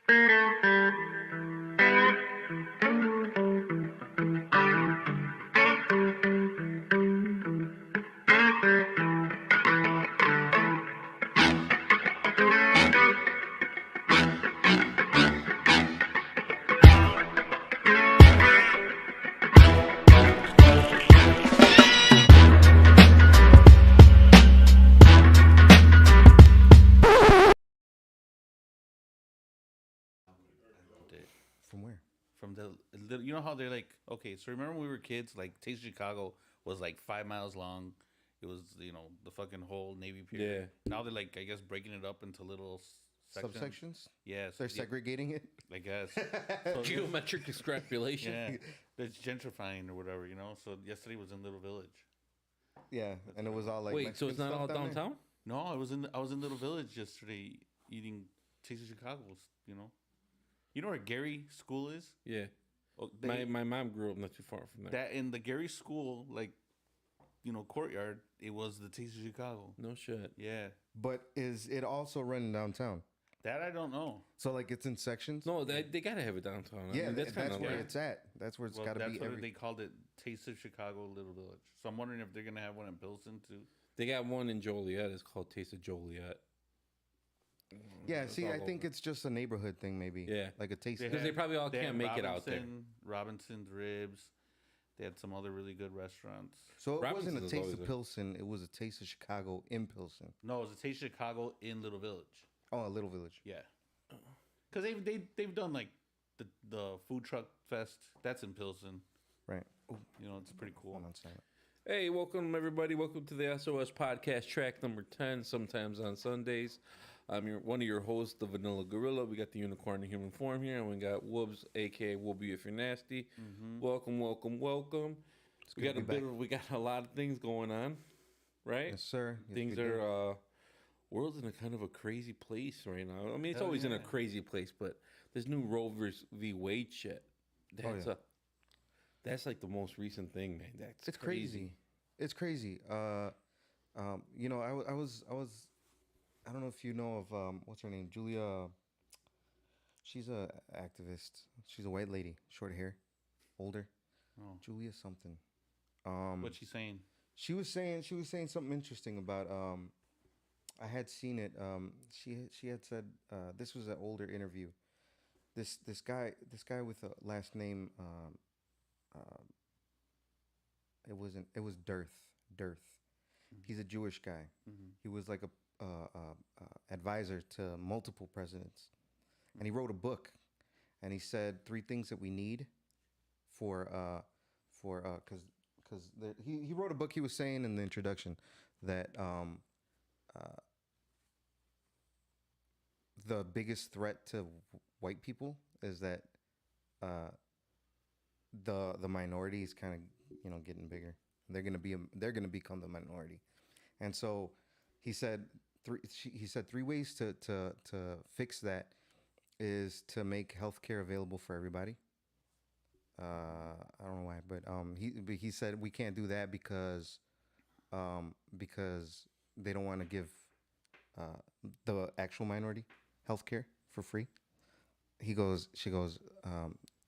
From where? From you know how they're like, okay, so remember when we were kids, like Taste of Chicago was like 5 miles long. It was, the fucking whole Navy Pier. Yeah. Now they're like, I guess, breaking it up into little sections. Subsections? Yes. They're segregating it? I guess. So, Geometric extrapolation. yeah. It's gentrifying or whatever, So yesterday was in Little Village. Yeah, and it was all like Wait, Mexican so it's not stuff all down there? downtown? No, I was in Little Village yesterday eating Taste of Chicago, You know where Gary School is? Yeah. Oh, My mom grew up not too far from there. that in the Gary School, like, courtyard, it was the Taste of Chicago. No shit. Yeah. But is it also running downtown? That I don't know. So like it's in sections? No, they gotta have it downtown. I Yeah, mean, that's kind of where like, it's at. That's where it's Well, got to that's be. what they called it, Taste of Chicago Little Village. So I'm wondering if they're going to have one in Pilsen, too. they got one in Joliet. It's called Taste of Joliet. Yeah, It's see, all I think over. it's just a neighborhood thing, maybe. Yeah. Like a taste. Because they probably all They can't had make it out there. Robinson's Ribs. They had some other really good restaurants. So it wasn't a Robinson's taste always of there. Pilsen. It was a taste of Chicago in Pilsen. No, it was a Taste of Chicago in Little Village. Oh, a little village. Yeah. Because they've done, like, the food truck fest. That's in Pilsen. Right. It's pretty cool. Hold on, silent. Hey, welcome everybody. Welcome to the SOS podcast, track number 10. Sometimes on Sundays, I'm one of your hosts, the Vanilla Gorilla. We got the Unicorn in human form here, and we got Woobs AKA Woobie if you're nasty. Welcome, welcome, welcome. We got a lot of things going on, right? Yes, sir. Yes, Things we do. are world's in a kind of a crazy place right now. I mean, it's Hell always in a yeah. crazy place, but this new Roe v Wade shit. That's like the most recent thing, man. It's crazy. It's crazy. I was. I don't know if you know of what's her name, Julia. She's a activist. She's a white lady, short hair, older. Oh. Julia something. What's she saying? She was saying something interesting about. I had seen it. She had said this was an older interview. This guy with a last name. It was Dearth. Mm-hmm. He's a Jewish guy. Mm-hmm. He was like a advisor to multiple presidents, and he wrote a book, and he said 3 things that we need because he wrote a book. He was saying in the introduction that the biggest threat to white people is that the minority is kind of getting bigger. They're gonna become the minority, and so he said 3 ways to fix that is to make healthcare available for everybody. I don't know why, but he said we can't do that because they don't want to give the actual minority healthcare for free. She goes.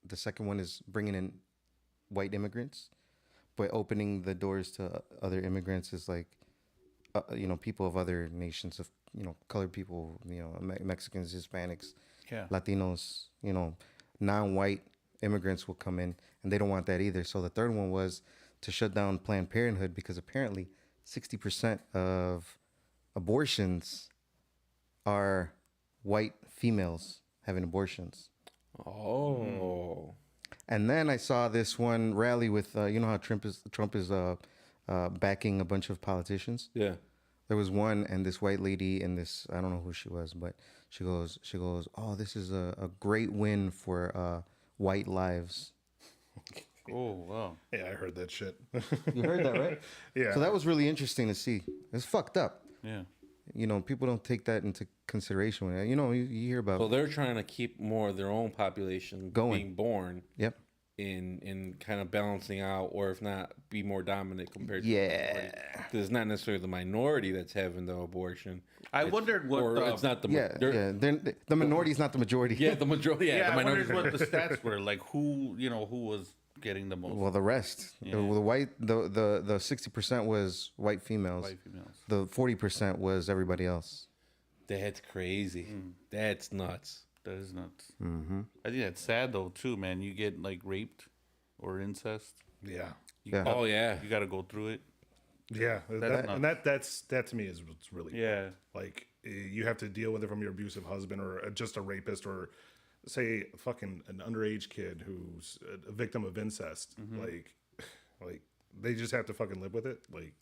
The second one is bringing in white immigrants, but opening the doors to other immigrants is like, people of other nations, of colored people, Mexicans, Hispanics, Latinos, non-white immigrants will come in, and they don't want that either. So the third one was to shut down Planned Parenthood because apparently 60% of abortions are white females having abortions. Oh. And then I saw this one rally with, how Trump is backing a bunch of politicians. Yeah. There was one, and this white lady, and this, I don't know who she was, but she goes, oh, this is a great win for white lives. Oh, wow. Yeah, I heard that shit. You heard that, right? Yeah. So that was really interesting to see. It's fucked up. Yeah. People don't take that into consideration. You hear about. So they're trying to keep more of their own population Going. being born. Yep. in kind of balancing out, or if not, be more dominant compared to Yeah. because it's not necessarily the minority that's having the abortion. I wondered what. Or it's not the Yeah, the minority is not the majority. yeah, the majority. Yeah, Yeah, the I minority. wondered what the stats were. Like who was getting the most. Well, the rest, the white, the 60% was white females. White females. The 40% was everybody else. That's crazy. That's nuts. That is nuts. Mm-hmm. I think that's sad though too, man. You get like raped or incest. Yeah. Yeah. Oh yeah. You got to go through it. Yeah. That to me is what's really Yeah. like you have to deal with it from your abusive husband or just a rapist or say fucking an underage kid who's a victim of incest. Like they just have to fucking live with it. Like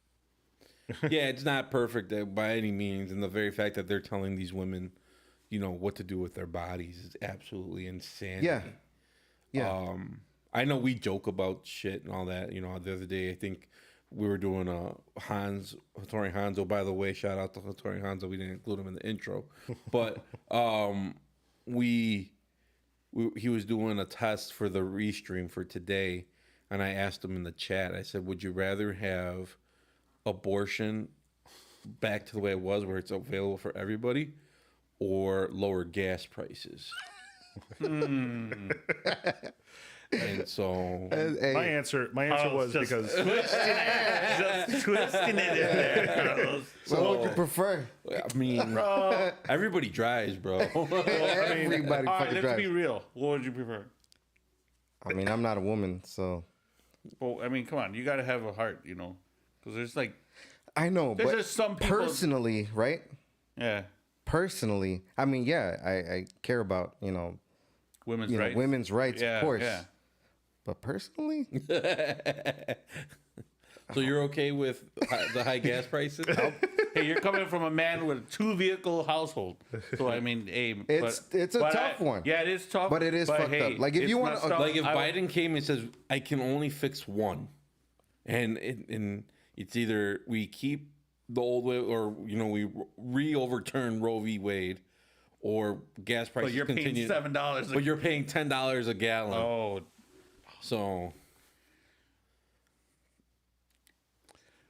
Yeah, it's not perfect by any means, and the very fact that they're telling these women, what to do with their bodies is absolutely insanity. Yeah. Yeah. I know we joke about shit and all that. The other day, I think we were doing a Hattori Hanzo. By the way, shout out to Hattori Hanzo. We didn't include him in the intro, but he was doing a test for the restream for today, and I asked him in the chat. I said, "Would you rather have abortion back to the way it was, where it's available for everybody, or lower gas prices?" And so my answer was just because just twisting it in there, Carlos. What would you prefer? I mean, everybody drives, bro. Everybody All right, fucking let's be drives. real. What would you prefer? I mean, I'm not a woman, so Well, I mean, come on. You got to have a heart, because there's like, I know. There's But just some people- personally, right? yeah, Personally, I mean, yeah, I care about women's rights. women's rights, Yeah, of course. yeah. But personally, So you're okay with the high gas prices? Hey, you're coming from a man with a 2-vehicle household, so I mean, hey, It's a tough one. Yeah, it is tough, But it is fucked hey, up. Like, if it's you wanna- messed up. Like if I- Biden came and says, "I can only fix one," and it's either we keep the old way or we overturn Roe v. Wade, or gas prices but you're paying continue. $7. But you're paying $10 a gallon. Oh, So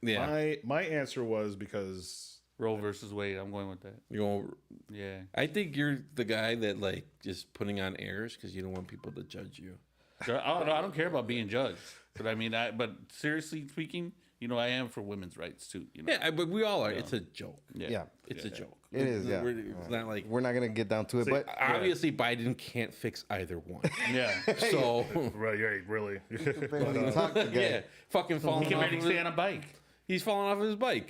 yeah, my answer was because Roe versus Wade. I'm going with that. Yeah. I think you're the guy that like just putting on airs because you don't want people to judge you. I don't care about being judged, but I mean, but seriously speaking, I am for women's rights too. Yeah, but we all are. It's a joke. yeah, It's a joke. it is. Yeah, It's not like we're not gonna get down to it, but obviously Biden can't fix either one. Yeah. So right, really. barely talk to the guy. yeah, fucking He falling can off. barely stay on a bike. He's falling off his bike.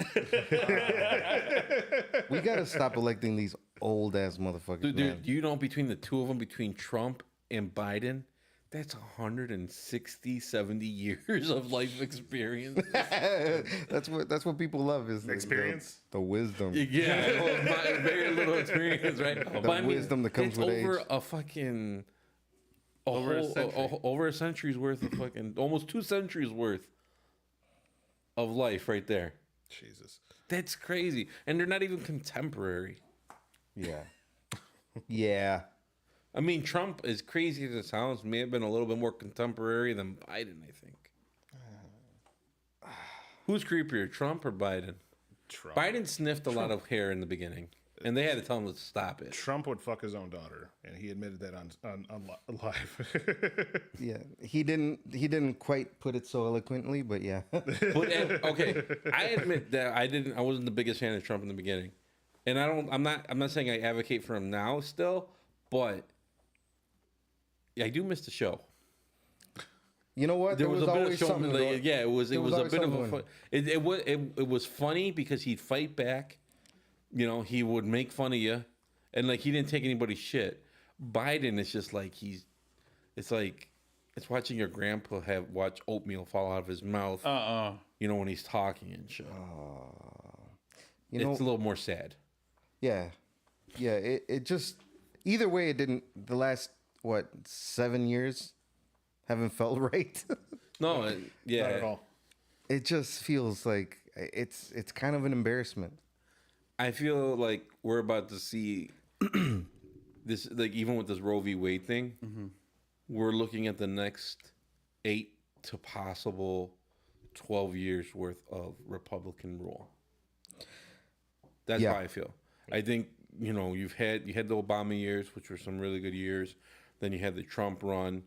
We gotta stop electing these old ass motherfuckers, man. Dude, between the two of them, between Trump and Biden, that's 160, 70 years of life experience. That's what people love is Experience? the wisdom. Yeah, well, very little experience, right? The wisdom that comes with over age. a fucking Over a century. over a century's worth of fucking almost 2 centuries worth of life right there. Jesus. That's crazy, and they're not even contemporary. Yeah, yeah. I mean, Trump, as crazy as it sounds, may have been a little bit more contemporary than Biden, I think. Who's creepier, Trump or Biden? Trump. Biden sniffed a lot of hair in the beginning, and they had to tell him to stop it. Trump would fuck his own daughter, and he admitted that on live. Yeah, he didn't quite put it so eloquently, but yeah. But okay, I admit that I wasn't the biggest fan of Trump in the beginning, and I'm not saying I advocate for him now still, but I do miss the show. You know what? There was a bit of something showman, going- yeah. It was a always bit of something a going. it was funny because he'd fight back. He would make fun of you, and like he didn't take anybody's shit. Biden is just like it's like it's watching your grandpa watch oatmeal fall out of his mouth. When he's talking and shit. You know, It's a little more sad. yeah. It just either way, it didn't. The last 7 years haven't felt right. No, yeah. Not at all. It just feels like it's kind of an embarrassment. I feel like we're about to see this, like even with this Roe v. Wade thing, we're looking at the next 8 to possible 12 years worth of Republican rule. That's how I feel. I think, you know, you had the Obama years, which were some really good years. Then you had the Trump run.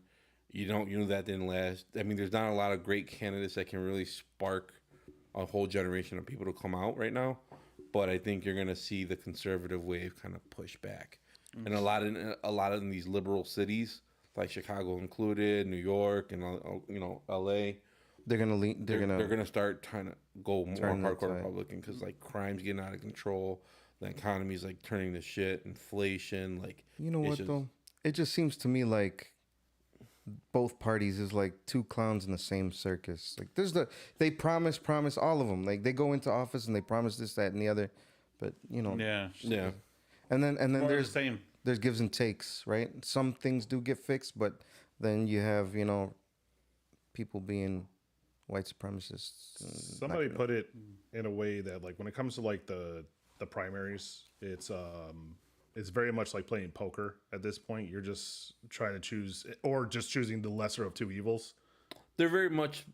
You know that didn't last. I mean, there's not a lot of great candidates that can really spark a whole generation of people to come out right now. But I think you're going to see the conservative wave kind of push back. And a lot of these liberal cities, like Chicago included, New York, and L.A., they're gonna start trying to go more hardcore Republican because like crime's getting out of control, the economy's like turning to shit, inflation, like you know what though, it just seems to me like both parties is like two clowns in the same circus. Like they promise all of them, like they go into office and they promise this, that, and the other, but you know, yeah. And then there's the same. There's gives and takes, right? Some things do get fixed, but then you have people being white supremacists. Somebody put it in a way that like when it comes to like the primaries, it's very much like playing poker at this point. You're just trying to choose, or just choosing the lesser of two evils. They're very much,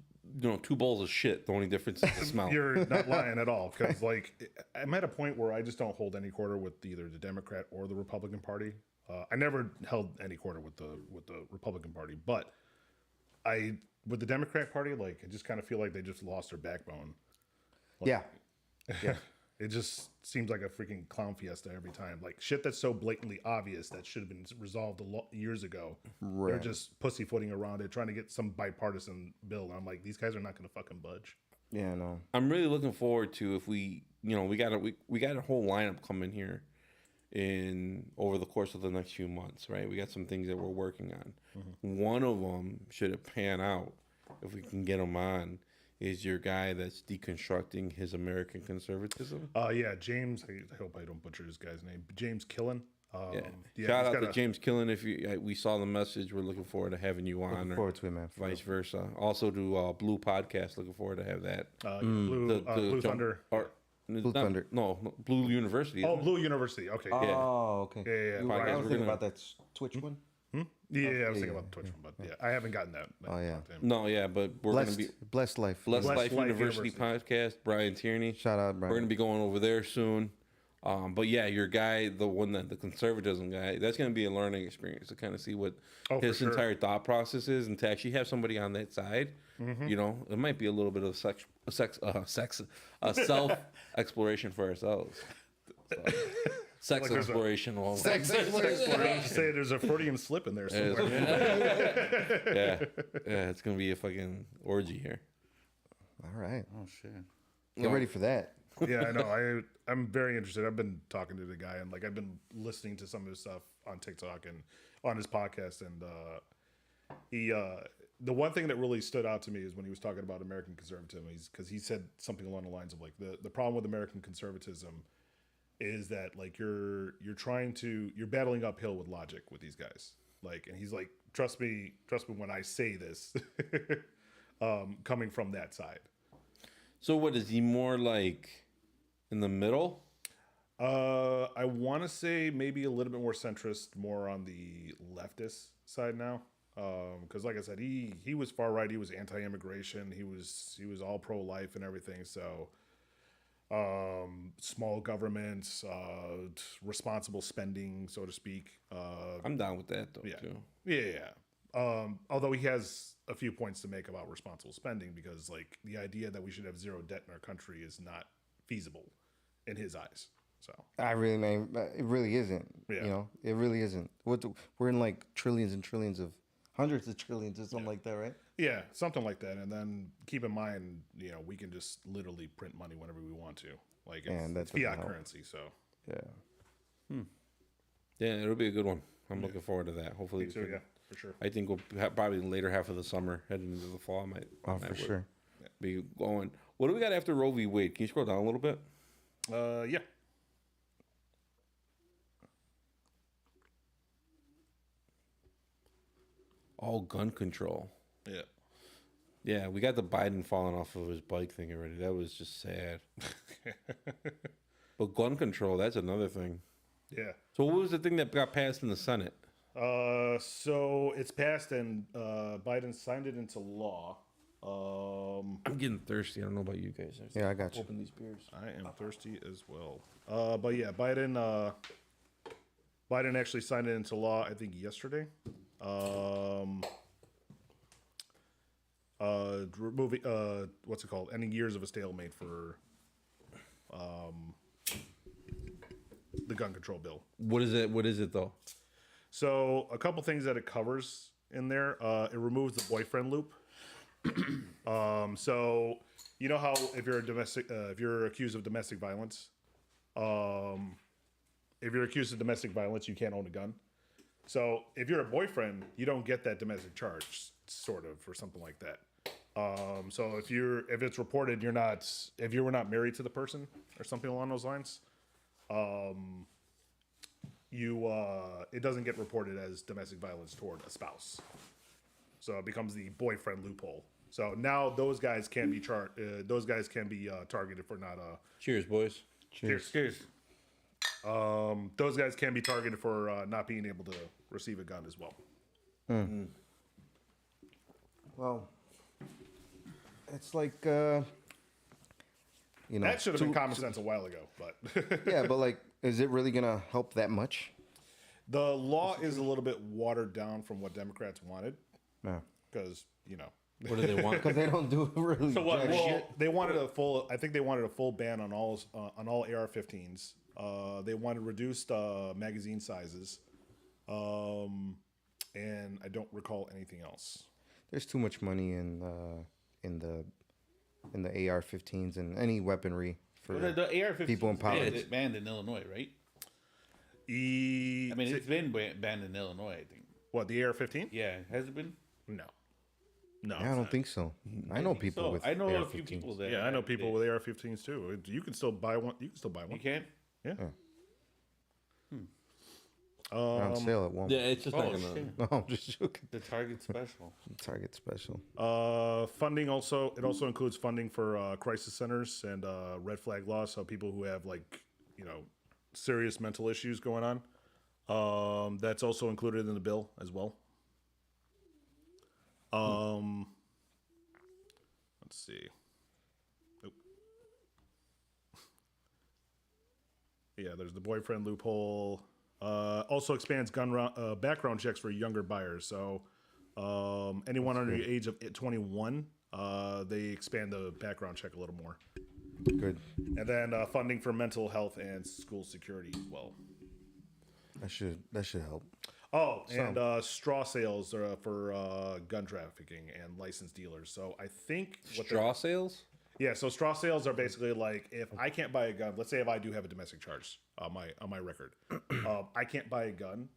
two bowls of shit. The only difference is the smell. You're not lying at all, because like I'm at a point where I just don't hold any quarter with either the Democrat or the Republican Party. I never held any quarter with the Republican Party, but with the Democrat Party, like I just kind of feel like they just lost their backbone. Like, yeah. It just seems like a freaking clown fiesta every time. Like shit that's so blatantly obvious that should have been resolved years ago. Right. They're just pussyfooting around it, trying to get some bipartisan bill. And I'm like, these guys are not going to fucking budge. Yeah, no. I'm really looking forward to if we got a whole lineup coming here over the course of the next few months, right? We got some things that we're working on. Mm-hmm. One of them, should it pan out, if we can get them on, is your guy that's deconstructing his American conservatism. Yeah, James. I hope I don't butcher this guy's name. James Killen. Shout out to James Killen. If we saw the message, we're looking forward to having you on. Looking forward to it, man. Vice versa. Also to Blue Podcast. Looking forward to have that. Blue Thunder. Blue Thunder. No, Blue University. Oh, Blue University. Okay. Oh, okay. Yeah. I was thinking about that Twitch one. Yeah, I was thinking about the Twitch one, but I haven't gotten that. No, yeah, but we're going to be Blessed Life University podcast. Brian Tierney. Shout out, Brian. We're going to be going over there soon. But yeah, your guy, the conservatism guy, that's going to be a learning experience to kind of see what his entire thought process is, and to actually have somebody on that side. Mm-hmm. It might be a little bit of self exploration for ourselves. So. Sex like exploration. Sex exploration. Say there's a Freudian slip in there somewhere. Yeah, it's gonna be a fucking orgy here. All right. Oh shit. Get ready for that. Yeah, I know. I'm very interested. I've been talking to the guy, and like I've been listening to some of his stuff on TikTok and on his podcast, and the one thing that really stood out to me is when he was talking about American conservatism, because he said something along the lines of like the problem with American conservatism is that like you're battling uphill with logic with these guys. Like, and he's like, trust me when I say this, coming from that side. So what is he more like in the middle? I want to say maybe a little bit more centrist, more on the leftist side now. Because like I said, he was far right. He was anti-immigration. He was all pro-life and everything. So. Small governments, responsible spending, so to speak. I'm down with that though. Too. Yeah. Although he has a few points to make about responsible spending, because like the idea that we should have zero debt in our country is not feasible in his eyes. So it really isn't. Yeah. It really isn't. We're in like trillions and trillions of hundreds of trillions or something like that, right? Yeah, something like that. And then keep in mind, we can just literally print money whenever we want to. Like it's fiat currency. So yeah, it'll be a good one. I'm looking forward to that. Hopefully, yeah, for sure. I think we'll probably the later half of the summer, heading into the fall. For sure. Be going. What do we got after Roe v Wade? Can you scroll down a little bit? Yeah. All gun control. Yeah. Yeah, we got the Biden falling off of his bike thing already. That was just sad. But gun control, that's another thing. Yeah. So what was the thing that got passed in the Senate? So it's passed and Biden signed it into law. I'm getting thirsty. I don't know about you guys. Yeah, I got you. Open these beers. I am thirsty as well. But yeah, Biden actually signed it into law, I think yesterday. Removing what's it called? Ending years of a stalemate for the gun control bill. What is it? What is it though? So a couple things that it covers in there. It removes the boyfriend loop. So you know how if you're accused of domestic violence, you can't own a gun. So if you're a boyfriend, you don't get that domestic charge, sort of, or something like that. So if it's reported if you were not married to the person or something along those lines, it doesn't get reported as domestic violence toward a spouse. So it becomes the boyfriend loophole. So now those guys can be targeted for not. Cheers, boys. Cheers. Those guys can be targeted for not being able to receive a gun as well. Well, it's like that should have been common sense a while ago, but yeah, but like, is it really gonna help that much? the law is a little bit watered down from what Democrats wanted No, because What do they want? because they don't do really. So what? jack Well, shit. they wanted a full. I think they wanted a full ban on all AR-15s. They wanted reduced magazine sizes, and I don't recall anything else. There's too much money in the AR-15s and any weaponry for The AR-15 people in power. is banned in Illinois, right? I mean, it's been banned in Illinois, I think. What, the AR-15? Yeah, has it been? No, Yeah, I it's don't not. think so. I know people So, with I know a few AR-15s. people that. Yeah, I know people with AR-15s too. You can still buy one. You can still buy one. You can? Yeah. They're on sale at Walmart. Yeah, it's just Oh, not gonna. shit. No, I'm just joking. The Target special. Target special. Funding also includes funding for crisis centers and red flag laws. So people who have serious mental issues going on. That's also included in the bill as well. Let's see. Nope. Yeah, there's the boyfriend loophole. Also expands background checks for younger buyers. So anyone under the age of 21, they expand the background check a little more. Good. And then funding for mental health and school security as well. That should help. Oh, and straw sales are for gun trafficking and licensed dealers. So I think Straw sales? Yeah, so straw sales are basically like if I can't buy a gun. Let's say if I do have a domestic charge on my record, I can't buy a gun.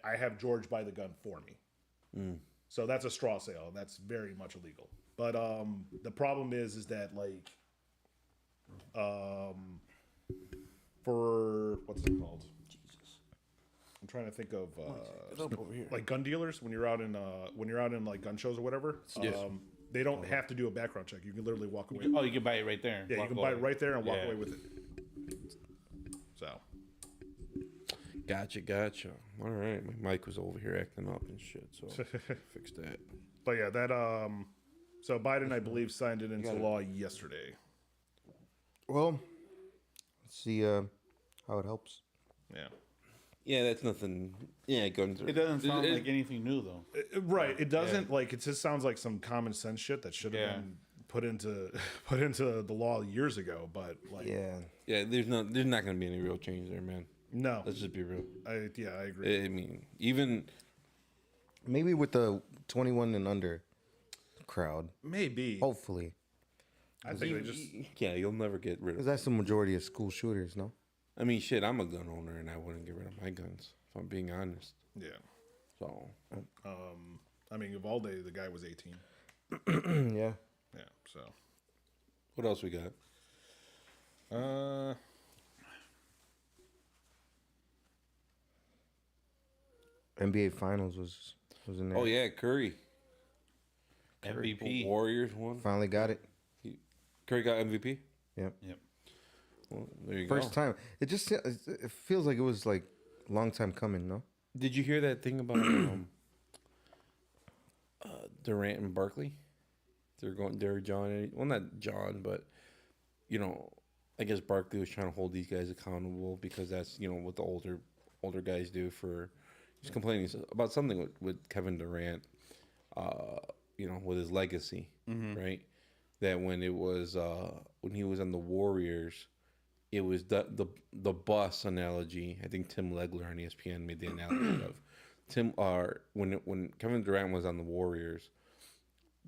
I have George buy the gun for me. So that's a straw sale, and that's very much illegal. But the problem is that for what's it called? I'm trying to think of like gun dealers when you're out in like gun shows or whatever. They don't have to do a background check. You can literally walk away. Oh, you can buy it right there. Yeah, you can buy it right there and walk away with it. So, Gotcha. All right, my mic was over here acting up and shit, so fix that. but yeah, that so Biden, I believe, signed it into law yesterday. Well, let's see how it helps. Yeah. Yeah, that's nothing. Yeah, guns. It doesn't sound like anything new, though. Right. It doesn't it just sounds like some common sense shit that should have been put into the law years ago. But Yeah. there's not going to be any real change there, man. no, Let's just be real. I agree. I mean, even Maybe with the 21 and under crowd. Maybe. Hopefully. I think they just. yeah, you'll never get rid Because of. that's the majority of school shooters, no? I mean, shit, I'm a gun owner and I wouldn't get rid of my guns if I'm being honest. Yeah. So I mean, Uvalde, the guy was 18. Yeah. Yeah. So. what else we got? NBA Finals was in there. Oh yeah, Curry. MVP. Warriors won. Finally got it. Curry got MVP. Yep. Well, there you First go. time. It feels like it was like a long time coming, no? Did you hear that thing about Durant and Barkley? They're John. Well, not John, but you know, I guess Barkley was trying to hold these guys accountable because that's what the older guys do. He's complaining about something with Kevin Durant, with his legacy, right? That when he was on the Warriors, it was the bus analogy. I think Tim Legler on ESPN made the analogy of when Kevin Durant was on the Warriors,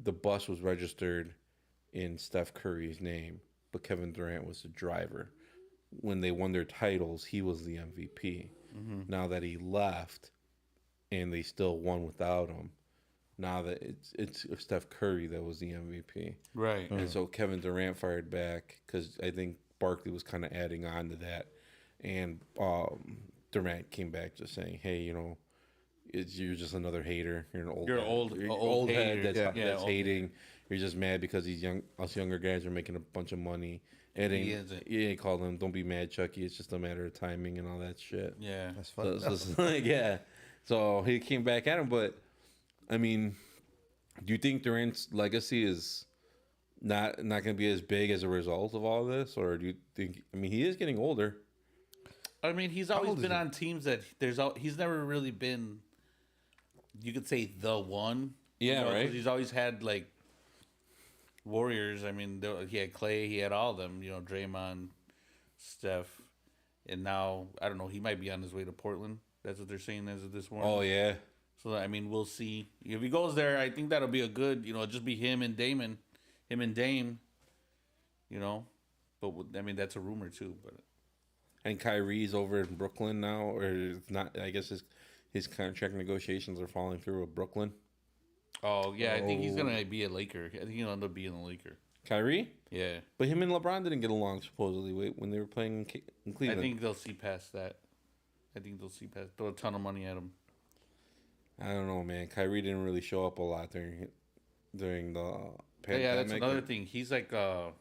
the bus was registered in Steph Curry's name, but Kevin Durant was the driver. When they won their titles, he was the MVP. Now that he left, and they still won without him, now that it's Steph Curry that was the MVP. Right. And so Kevin Durant fired back because I think Barkley was kind of adding on to that. And Durant came back just saying, hey, you're just another hater. You're an old head that's hating. You're just mad because us younger guys are making a bunch of money. He ain't called him, don't be mad, Chucky. It's just a matter of timing and all that shit. Yeah. That's fun. So it's like, yeah. So he came back at him, but I mean, do you think Durant's legacy is not going to be as big as a result of all this, or do you think? I mean, he is getting older. I mean, he's always been on teams that he's never really been. You could say the one. Yeah, right. He's always had like Warriors. I mean, he had Clay, he had all of them. Draymond, Steph, and now I don't know. He might be on his way to Portland. That's what they're saying as of this morning. Oh yeah. So I mean, we'll see if he goes there. I think that'll be a good. Just be him and Dame. But I mean, that's a rumor too. But And Kyrie's over in Brooklyn now, or it's not. I guess his contract negotiations are falling through with Brooklyn. oh yeah, I think he's gonna be a Laker. I think he'll end up being a Laker. Kyrie? Yeah, But him and LeBron didn't get along supposedly when they were playing in I Cleveland. think they'll see past that. Throw a ton of money at him. I don't know, man. Kyrie didn't really show up a lot during the pandemic. Yeah, that's another thing. He's like, I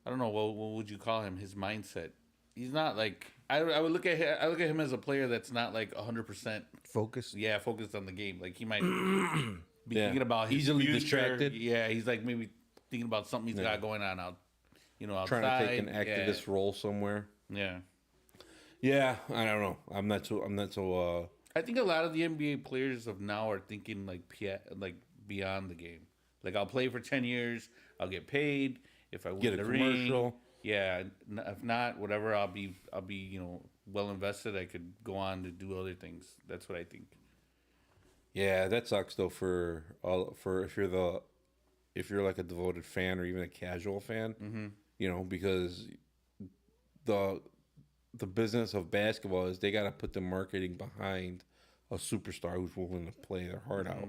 don't know, what would you call him? His mindset. He's not like I would look at him. I look at him as a player that's not like 100%. Focus. Yeah, focused on the game. Like he might be thinking about his easily future. distracted. Yeah, he's like maybe thinking about something he's got going on outside. Trying to take an activist role somewhere. Yeah. Yeah, I don't know. I'm not so. I think a lot of the NBA players of now are thinking like beyond the game. Like I'll play for 10 years, I'll get paid if I win Get a the commercial. ring. Yeah, if not, whatever, I'll be well invested. I could go on to do other things. That's what I think. Yeah, that sucks though for if you're like a devoted fan or even a casual fan, because the business of basketball is they got to put the marketing behind a superstar who's willing to play their heart out,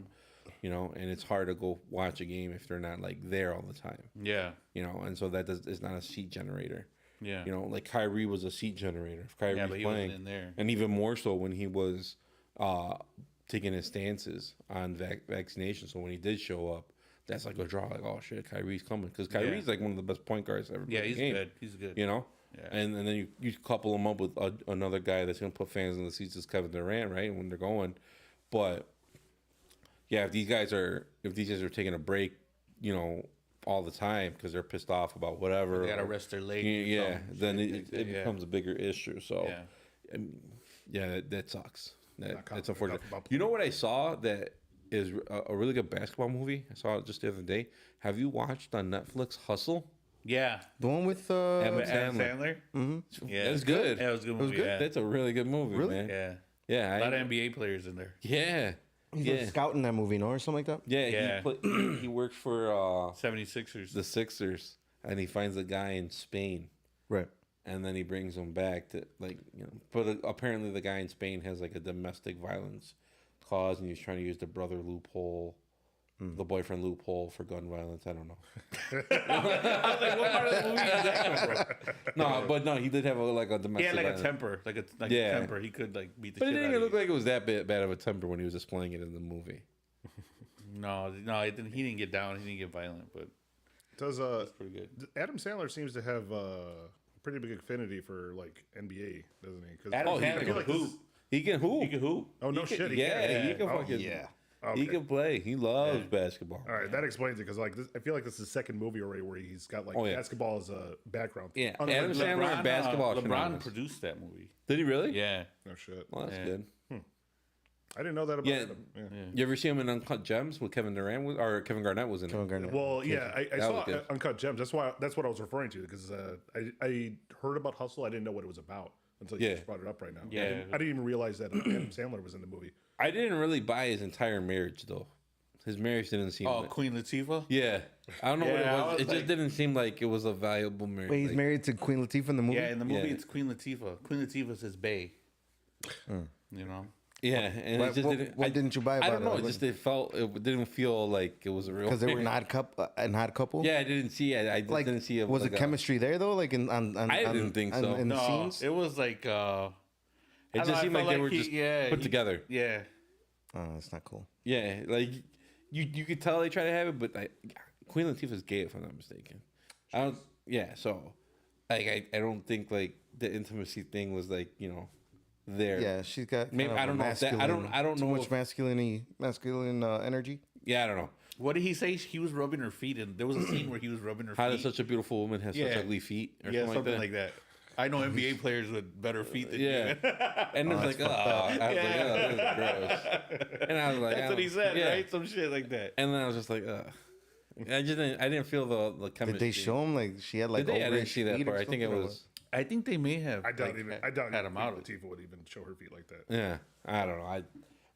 and it's hard to go watch a game if they're not like there all the time. Yeah. And so it's not a seat generator. Yeah. Like Kyrie was a seat generator. If Kyrie was but he playing, wasn't in there. and even more so when he was taking his stances on vaccination. So when he did show up, that's like a draw. Like, oh shit, Kyrie's coming, because Kyrie's like one of the best point guards ever. Yeah, played he's the game, good. He's good. Yeah. And And then you couple him up with another guy that's going to put fans in the seats, is Kevin Durant, right? When they're going, but yeah, if these guys are taking a break, all the time because they're pissed off about whatever, they got to rest their leg. yeah, then it becomes a bigger issue. So yeah, that sucks. That's unfortunate. You know what I saw that is a really good basketball movie? I saw it just the other day. Have you watched on Netflix Hustle? Yeah. The one with Adam Sandler? Mm-hmm. Yeah. That's good. Yeah, it was a good movie. Yeah. That's a really good movie, Really? man. Yeah. Yeah. A lot of NBA players in there. Yeah. He's a scout in that movie, no, or something like that. Yeah. Yeah. He works for 76ers. the Sixers, and he finds a guy in Spain, Right. and then he brings him back to But apparently, the guy in Spain has like a domestic violence cause, and he's trying to use the brother loophole, the boyfriend loophole for gun violence. I don't know. I was like, what part of the movie is that from? No, he did have a domestic. He had like violence. a temper, like a Yeah. temper. He could like beat the But it shit didn't out even of look you. like it was that bad of a temper when he was displaying it in the movie. No, it didn't. He didn't get down. He didn't get violent, but Does it's pretty good. Adam Sandler seems to have a pretty big affinity for like NBA, doesn't he? 'Cause Adam I Sandler feel can like hoop. He can hoop. He can hoop. Oh no shit! He Yeah, can. he can Oh, fucking. Yeah. Okay. He can play. He loves basketball. All right, that explains it because like this, I feel like this is the second movie already where he's got like Oh, yeah. basketball as a background. Yeah, Unlike Adam Sandler and basketball. are LeBron synonymous. produced that movie. Did he really? Yeah. No shit. Well, that's Yeah. good. I didn't know that about Yeah. him. Yeah. You ever see him in Uncut Gems with Kevin Durant or Kevin Garnett was in Kevin it? Garnett. Well, yeah, I That saw was good. Uncut Gems. That's what I was referring to because I heard about Hustle. I didn't know what it was about until you Yeah. just brought it up right now. Yeah. I didn't even realize that Adam Sandler was in the movie. I didn't really buy his entire marriage though. His marriage didn't seem. Oh, like, Queen Latifah? yeah, I don't know what Yeah, I it was. was It just like- didn't seem like it was a valuable marriage. Wait, he's like, married to Queen Latifah in the movie? Yeah, in the movie Yeah. it's Queen Latifah. Queen Latifah's his bae. You know? Yeah, and What- it just what- didn't. what didn't you buy I about don't know. it? It just it didn't feel like it was a real. Because they were an odd couple? Yeah, I didn't see it. I just Like, didn't see it. was like it chemistry there, though? Like, on I didn't think so. in the No, scenes? it was like It I just don't know, I seemed felt like they were he- just yeah, put he- together. Yeah. Oh, that's not cool. Yeah, like you could tell they try to have it, but Queen Latifah's gay if I'm not mistaken. I don't. Yeah, so like I don't think like the intimacy thing was like there. Yeah, she's got Maybe- kind of I don't know if that- I don't too know much if- masculine energy. Yeah, I don't know. What did he say? He was rubbing her feet, and there was a scene where he was rubbing her How feet. does such a beautiful woman have such Yeah. ugly feet? Or yeah, something, something like that. I know NBA players with better feet than Yeah, you. and it's like, oh, I was like, oh, this is gross. And I was like, That's what he said, yeah. right? Some shit like that. And then I was just like, ugh. I didn't feel the chemistry. Did they show him like she had like Did they? I didn't overish see that feet or part. I think it something, or was. I think they may have. I doubt like, even had him Queen out. Latifah would even show her feet like that. Yeah, I don't know.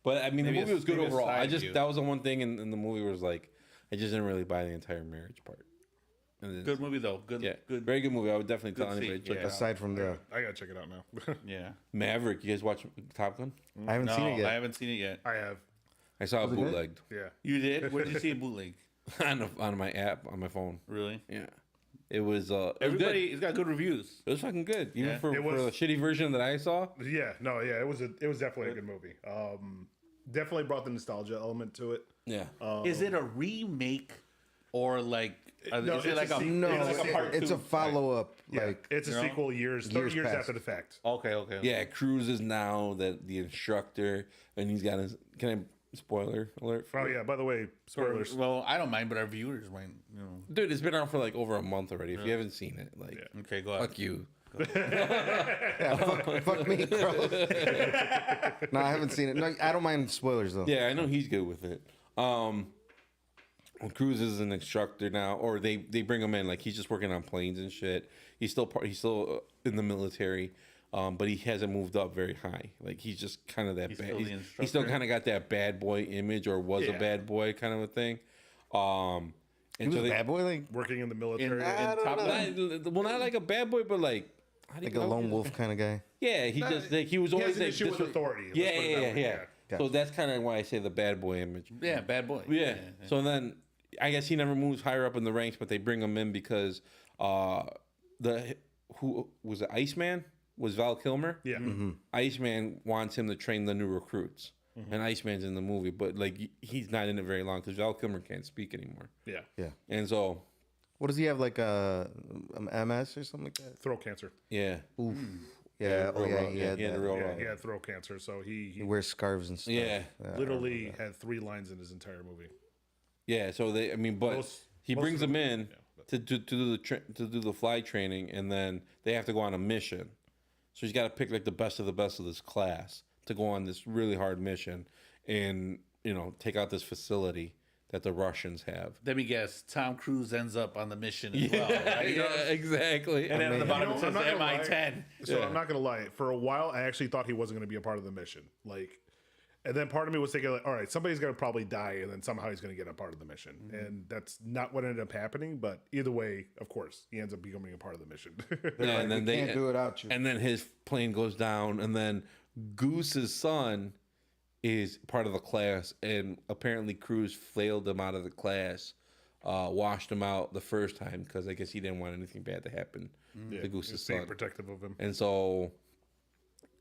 But I mean, Maybe the movie was good maybe a overall. I side just view. that was the one thing in the movie was like, I just didn't really buy the entire marriage part. And then, Good movie though. Good. yeah, Good. very good movie. I would definitely tell Good anybody scene, to check yeah. it out. Aside from the, I gotta check it out now. Yeah. Maverick. You guys watch Top Gun? I haven't No, seen it yet. I haven't seen it yet. I have. I saw it Was it good? bootlegged Yeah. You did? Where did you see a bootleg? on my app on my phone. Really? Yeah, it was. It was Everybody, good. it's got good reviews. It was fucking good, even Yeah. for It was- the shitty version that I saw. Yeah. No. Yeah. It was definitely a good movie. Definitely brought the nostalgia element to it. Yeah, Is it a remake or like? No, is it it's like a a? se- No, it's like a part it's two. a follow up. Yeah. Like, It's a you know, sequel 30 years years past. after the fact. Okay. Okay. yeah. Cruz is now the instructor, and he's got his. Can I spoiler alert? Oh yeah. By the way, spoilers. Well, I don't mind, but our viewers might. You know. Dude, it's been out for like over a month already. If you haven't seen it, like, Okay, go ahead. fuck you. yeah, fuck me, bro. No, I haven't seen it. No, I don't mind spoilers though. Yeah, I know he's good with it. Cruz is an instructor now, or they bring him in like he's just working on planes and shit. He's still in the military, but he hasn't moved up very high. Like he's just kind of that He's bad. still the He's still instructor? kind of got that bad boy image, or was a Yeah. bad boy kind of a thing. He was a bad boy, like Working in the military. I don't Top know. Gun? Not like a bad boy, but like how do you like a know? lone wolf kind of guy. Yeah, he just like he was he always has an like issue with dis- authority. Let's Yeah, put it yeah, that yeah, way. yeah. Gotcha. So that's kind of why I say the bad boy image. Yeah, bad boy. Yeah. So then I guess he never moves higher up in the ranks, but they bring him in because who was it? Iceman was Val Kilmer. Yeah. Iceman wants him to train the new recruits, and Iceman's in the movie, but like he's not in it very long because Val Kilmer can't speak anymore, Yeah. Yeah. and so What does he have? Like MS or something like that? Throat cancer. yeah, Oof. Yeah. Oh real yeah. rough. Yeah. he had a that. real Yeah, rough. he had throat cancer, so He he wears scarves and stuff. Yeah. literally had 3 lines in his entire movie. Yeah, so they, I mean, but Most- he most brings of them them- in to do to do the fly training, and then they have to go on a mission. So he's got to pick like the best of this class to go on this really hard mission, and take out this facility that the Russians have. Let me guess. Tom Cruise ends up on the mission as well, right? Yeah, exactly. And then at the bottom You know, it I'm says not gonna lie. MI10. So I'm not gonna lie. For a while, I actually thought he wasn't gonna be a part of the mission. Like, and then part of me was thinking, like, all right, somebody's gonna probably die, and then somehow he's gonna get a part of the mission. And that's not what ended up happening. But either way, of course, he ends up becoming a part of the mission. Yeah, and then We can't do it without you. And then his plane goes down, and then Goose's son is part of the class, and apparently Cruz flailed him out of the class, washed him out the first time because I guess he didn't want anything bad to happen to Goose's Just being son. protective of him. And so,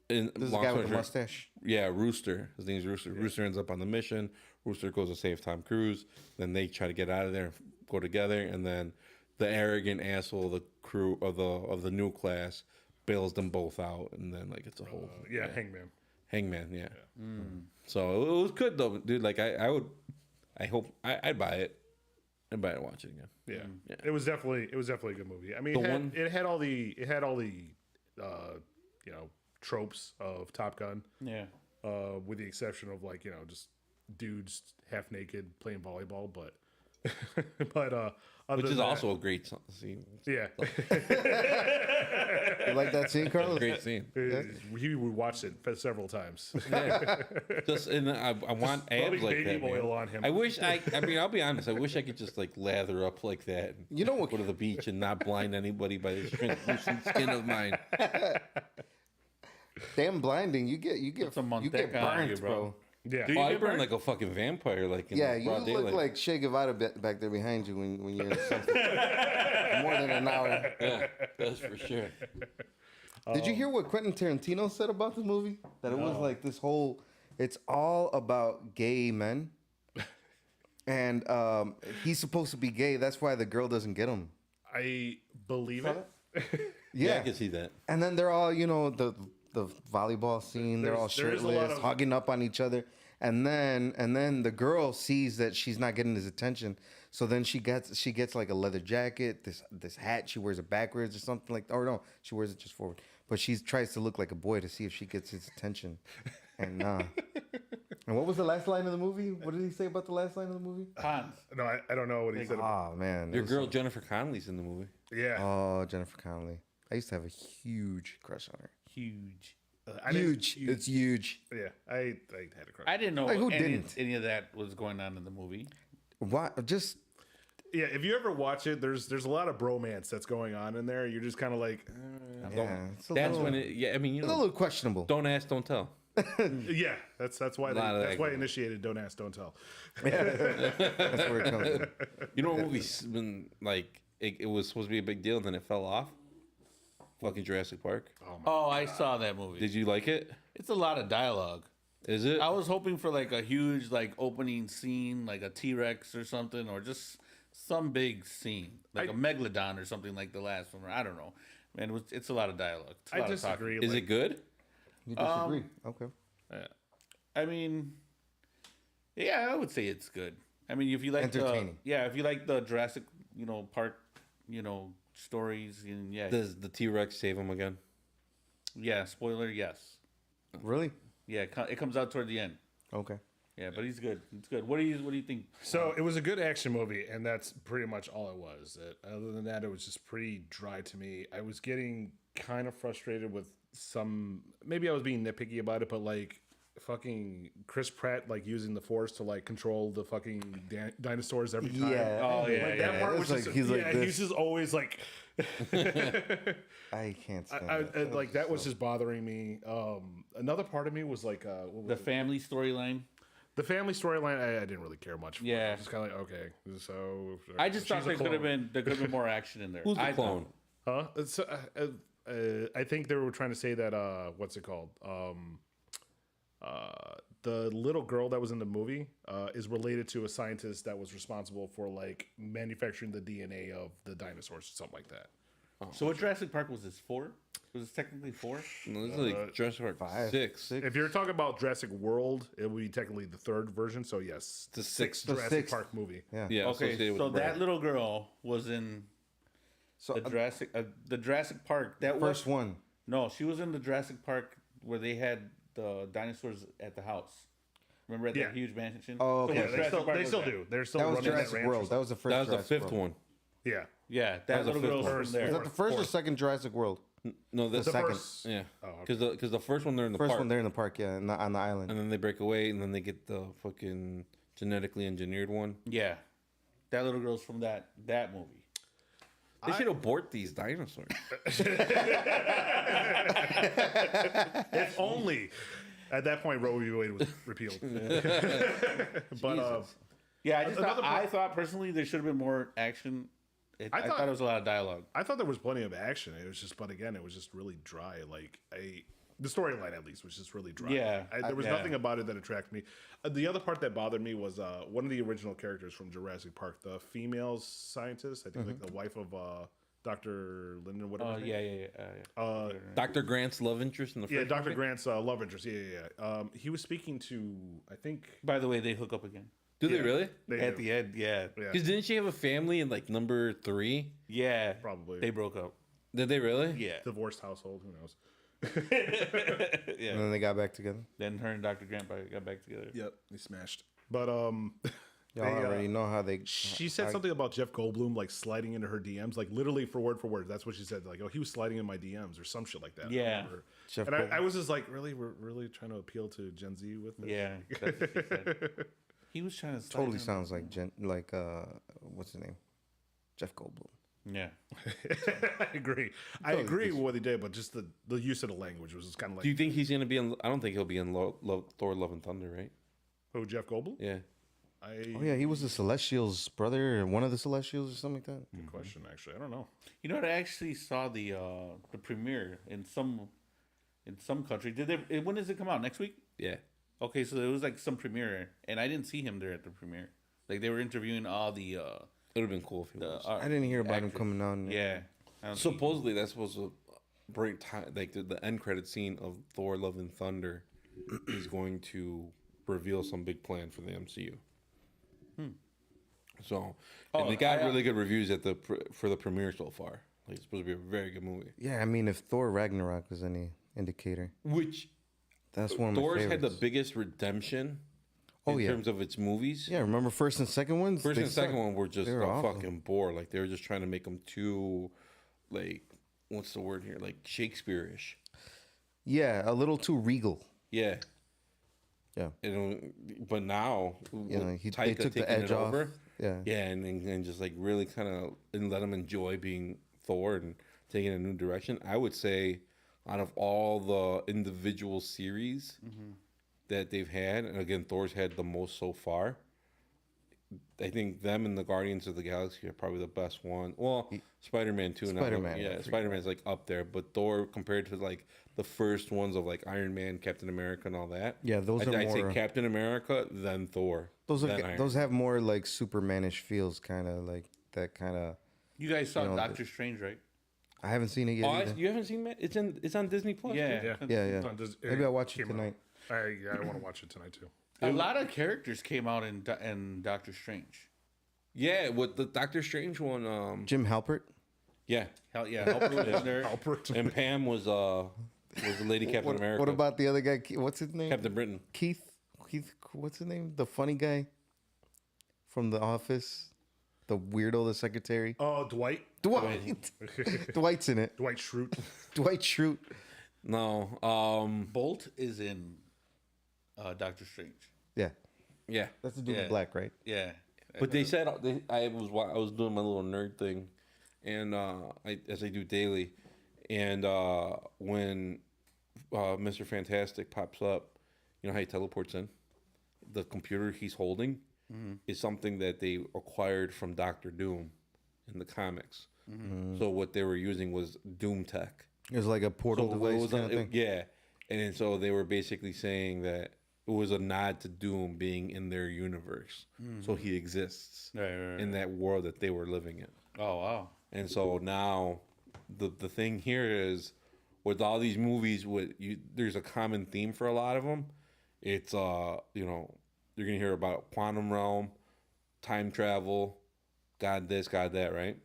This is the guy with the mustache. yeah, Rooster. His name's Rooster. Rooster ends up on the mission. Rooster goes to save Tom Cruise. Then they try to get out of there and go together. And then the arrogant asshole, of the crew of the new class, bails them both out. And then like it's a whole Yeah, Hangman. Hangman, yeah. So it was good though, dude. Like I'd buy it. I'd buy it and watch it again. Yeah. It was definitely a good movie. I mean, it had all the tropes of Top Gun. Yeah. With the exception of like, just dudes half naked playing volleyball, but other Which than is that, also a great scene. yeah. You like that scene, Carlos? Great scene. We watched it several times. Yeah. Just and I want abs Rubbing like baby that. Man. oil on him. I wish I mean I'll be honest. I wish I could just like lather up like that. And You know what- Go to the beach and not blind anybody by the translucent skin of mine. Damn blinding. You get a month you get back on you, burnt, bro. bro. Yeah. Do you Oh, I get burn burned? like a fucking vampire. Like in Yeah, you broad look daylight. like Che Guevara back there behind you when you're in something. More than an hour. Yeah, that's for sure. Did you hear what Quentin Tarantino said about the movie? That it was like this whole, it's all about gay men. And he's supposed to be gay. That's why the girl doesn't get him. I believe it. Yeah, I can see that. And then they're all, the volleyball scene. They're all there is a lot shirtless, of- hugging up on each other. And then the girl sees that she's not getting his attention. So then she gets like a leather jacket, this hat. She wears it backwards or something like that. Or no, she wears it just forward. But she tries to look like a boy to see if she gets his attention. And and what was the last line of the movie? What did he say about the last line of the movie? Hans. No, I don't know what he said. Oh man, Your girl Jennifer Connelly's in the movie. Yeah. Oh, Jennifer Connelly. I used to have a huge crush on her. Huge. Huge. It's huge. Yeah, I had a crush. I didn't know Like, who didn't? any of that was going on in the movie. What? Just Yeah, if you ever watch it, there's a lot of bromance that's going on in there. You're just kind of like, yeah. It's a That's little, when it. Yeah, I mean, it's a little questionable. don't ask, don't tell. yeah, that's why lot of that's that why I going on. initiated Don't Ask, Don't Tell. That's where it comes from. You know what movie's been like? It was supposed to be a big deal, and then it fell off. Fucking Jurassic Park. Oh, I saw that movie. Did you like it? It's a lot of dialogue. Is it? I was hoping for like a huge like opening scene, like a T-Rex or something, or just some big scene, like a megalodon or something like the last one. I don't know. Man, it's a lot of dialogue. It's a I lot of talking. disagree. Is like, it good? You disagree? Okay. I mean, yeah, I would say it's good. I mean, if you like Entertaining. if you like the Jurassic, Park, stories, and yeah, Does the T-Rex save him again? yeah. Spoiler, yes, Really? yeah. It comes out toward the end. Okay. Yeah, but he's good. It's good. What do you think? So it was a good action movie, and that's pretty much all it was. Other than that, it was just pretty dry to me. I was getting kind of frustrated with some. Maybe I was being nitpicky about it, but like fucking Chris Pratt, like using the Force to like control the fucking dinosaurs every time. Yeah. Oh yeah, Like, yeah. that part It's was like- just, he's like yeah, this. he's just always like, I can't stand it. like that was just bothering me. Another part of me was like, what was The it? family storyline. The family storyline. I didn't really care much for. Yeah. Just kind of like, okay, so I just thought she's a there could have clone. been more action in there. Who's the I clone? thought. Huh? It's, I think they were trying to say that what's it called? The little girl that was in the movie is related to a scientist that was responsible for like manufacturing the DNA of the dinosaurs or something like that. So what Jurassic Park was this 4? Was this technically 4? No, this is like Jurassic Park 5, 6. If you're talking about Jurassic World, it would be technically the third version. So yes, The sixth. The Jurassic sixth. Park movie. Yeah. Yeah. Okay, associated with so Brad. that little girl was in So the Jurassic Park. That first was one. No, she was in the Jurassic Park where they had the dinosaurs at the house. Remember at Yeah. that huge mansion? Oh, So okay. what Yeah, Jurassic Park they was still that? do. They're still That was running Jurassic that ranch or World. That was the first. That was the Jurassic fifth World. one. yeah. Yeah, that was the little fifth girl one. from Was there. that the first or Fourth. second Jurassic World? No, the second. First, Yeah, Oh, okay. because the first one they're in the First park, one there in the park, yeah, on the island. and then they break away, and then they get the fucking genetically engineered one. Yeah, that little girl's from that movie. They should abort these dinosaurs. If only at that point Roe v. Wade was repealed. But Yeah, I Another part- thought personally there should have been more action. I thought it was a lot of dialogue. I thought there was plenty of action. It was just, but again, it was just really dry. Like the storyline at least was just really dry. Yeah, There was yeah. nothing about it that attracted me. The other part that bothered me was one of the original characters from Jurassic Park, the female scientist. I think like the wife of Dr. Linden, whatever. Oh his name. yeah. Dr. Grant's love interest in the first Dr. movie? Grant's love interest. Yeah. He was speaking to, I think. By the way, they hook up again Do they really? They at do. the end. Yeah, Because didn't she have a family in like number 3? yeah. Probably. They broke up. Did they really? Yeah, Divorced household. Who knows? yeah. And then they got back together. Then her and Dr. Grant got back together. Yep. They smashed. But Y'all already know how they. she said something about Jeff Goldblum like sliding into her DMs, like literally for word. That's what she said. Like, oh, he was sliding in my DMs or some shit like that. I Yeah. remember. Jeff And Goldblum. I was just like, really, we're really trying to appeal to Gen Z with this. Yeah, that's what she said. He was trying to slide Totally in. sounds like what's his name? Jeff Goldblum. Yeah, I agree. I agree with what he did, but just the use of the language was just kind of like, Do you think he's going to be in... I don't think he'll be in Thor Love and Thunder, right? oh, Jeff Goldblum? Yeah. Oh yeah, he was the Celestials' brother, or one of the Celestials, or something like that. Good question, actually. I don't know. you know what? I actually saw the premiere in some country. Did they? When does it come out? Next week? Yeah. Okay, so it was like some premiere, and I didn't see him there at the premiere. Like they were interviewing all the. It would have been cool if he was. I didn't hear about him actors. coming on. Yeah. I don't think- Supposedly, that's supposed to bring time. Like the end credit scene of Thor: Love and Thunder is going to reveal some big plan for the MCU. So, and Oh, it got really good reviews at for the premiere so far. Like it's supposed to be a very good movie. Yeah, I mean, if Thor Ragnarok is any indicator, Which that's one of my Thor's favorites. had the biggest redemption in yeah. terms of its movies. Yeah, remember first and second ones? First They and second sucked. one were just They were a awful. fucking bore. Like they were just trying to make them too, like, what's the word here? Like Shakespeare-ish. Yeah, a little too regal. Yeah. Yeah. But now, You know, with they Taika took the taking edge it off. over, Yeah. yeah, and just like really kind of and let him enjoy being Thor and taking a new direction. I would say, out of all the individual series that they've had, and again, Thor's had the most so far. I think them and the Guardians of the Galaxy are probably the best one. Well, Spider-Man too. Spider-Man, I yeah, forget Spider-Man's like up there, but Thor compared to like the first ones of like Iron Man, Captain America, and all that. Yeah, those are I'd say more- Captain America, then Thor. Those then Iron those have more like Supermanish feels, kind of like that kind of. You guys saw You know, Doctor Strange, right? I haven't seen it yet. Oh, either. you haven't seen that? It's on Disney Plus. Yeah. too? Yeah. Maybe I'll watch it Came out. tonight. I want to watch it tonight too. A lot of characters came out in Doctor Strange. Yeah, with the Doctor Strange one. Jim Halpert. Yeah, Hell yeah, Helper was in there. Albert. and Pam was the Lady Captain America. What about the other guy? What's his name? Captain Britain? Keith. What's his name? The funny guy from The Office. The weirdo, the secretary. Oh, Dwight. Dwight. Dwight's in it. Dwight Schrute. Dwight Schrute. No. Bolt is in Doctor Strange. Yeah, Yeah, that's the dude Yeah. in black, right? Yeah. but they said I was doing my little nerd thing, and as I do daily, and when Mr. Fantastic pops up, you know how he teleports in. The computer he's holding is something that they acquired from Doctor Doom in the comics. So what they were using was Doom tech. It was like a portal So it device was kind of thing. yeah, and then so they were basically saying that it was a nod to Doom being in their universe, so he exists Right. in that world that they were living in. Oh wow. And so now, the thing here is, with all these movies, there's a common theme for a lot of them. It's you're gonna hear about quantum realm, time travel, God this, God that, right?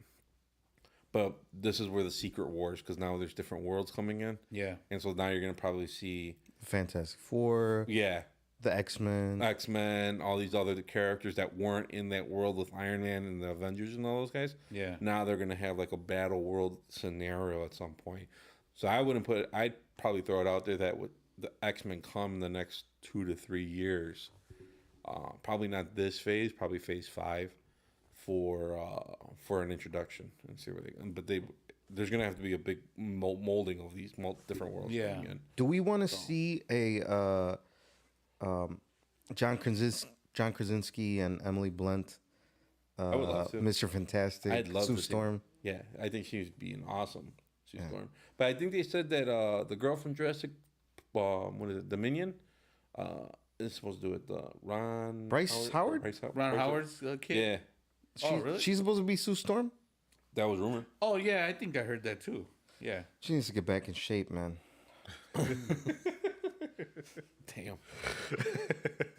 But this is where the secret wars, because now there's different worlds coming in, Yeah. and so now you're gonna probably see, Fantastic Four, yeah, the X-Men. X-Men, all these other characters that weren't in that world with Iron Man and the Avengers and all those guys. Yeah. Now they're gonna have like a battle world scenario at some point. So I'd probably throw it out there that with the X-Men come in the next 2 to 3 years, probably not this phase, probably phase 5 for an introduction and see where there's gonna have to be a big molding of these different worlds. Yeah. coming in. Do we want to see a John Krasinski and Emily Blunt, I would love to. Mr. Fantastic, I'd love Sue to see- Storm? Yeah, I think she's being awesome. She's Storm. But I think they said that the girl from Jurassic, what is it, Dominion, is supposed to do it. Bryce Howard? Bryce Ron Howard's kid. Yeah. She, Oh, really? She's supposed to be Sue Storm. That was rumored. Oh yeah, I think I heard that too. Yeah. She needs to get back in shape, man. Damn.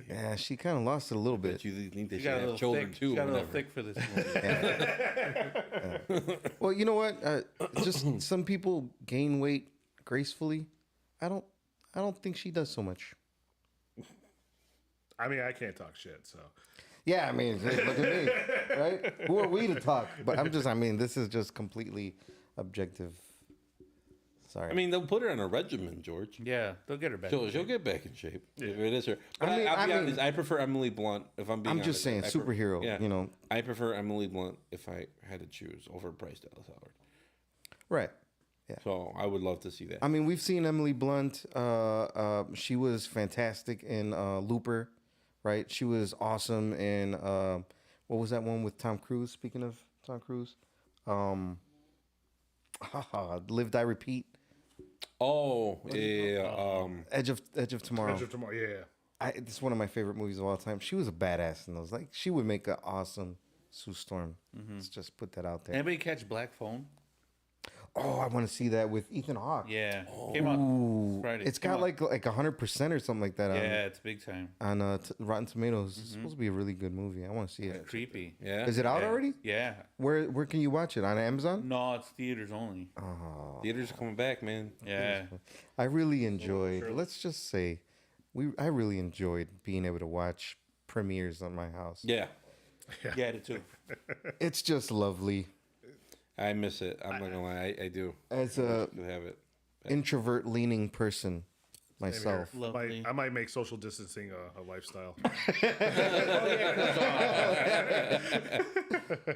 Yeah, she kind of lost it a little bit. But you think they She should got a have little children thick. too? She got a little whatever. thick for this movie. Well, you know what? Just some people gain weight gracefully. I don't think she does so much. I mean, I can't talk shit, so. Yeah, I mean, look at me, right? Who are we to talk? But I mean, this is just completely objective. Sorry. I mean, they'll put her on a regimen, George. Yeah, they'll get her back. She'll get back in shape. If it is her. But I mean- I'll be I mean- honest, I prefer Emily Blunt. If I'm being I'm honest, just saying, I superhero. You know, I prefer Emily Blunt if I had to choose over Bryce Dallas Howard. right? So I would love to see that. I mean, we've seen Emily Blunt. She was fantastic in Looper, right? She was awesome in what was that one with Tom Cruise? Speaking of Tom Cruise, Live Die Repeat, Oh, yeah. Edge of Tomorrow. Edge of Tomorrow, yeah. It's one of my favorite movies of all time. She was a badass in those. Like, she would make an awesome Sue Storm. Let's just put that out there. Anybody catch Black Phone? Oh, I want to see that with Ethan Hawke. Yeah, came out Ooh, Friday. it's Came got out- like 100% or something like that yeah, it's big time. on Rotten Tomatoes. It's supposed to be a really good movie. I want to see it. Creepy. Yeah. Is it out Yeah. already? Yeah. Where can you watch it? On Amazon? No, it's theaters only. Theaters are coming back, man. Yeah. I really enjoyed. Let's just say, I really enjoyed being able to watch premieres on my house. Yeah. Yeah, it too. It's just lovely. I miss it. I'm not gonna lie, I do. As a You have it. introvert leaning person myself. Lovely. I might make social distancing a lifestyle.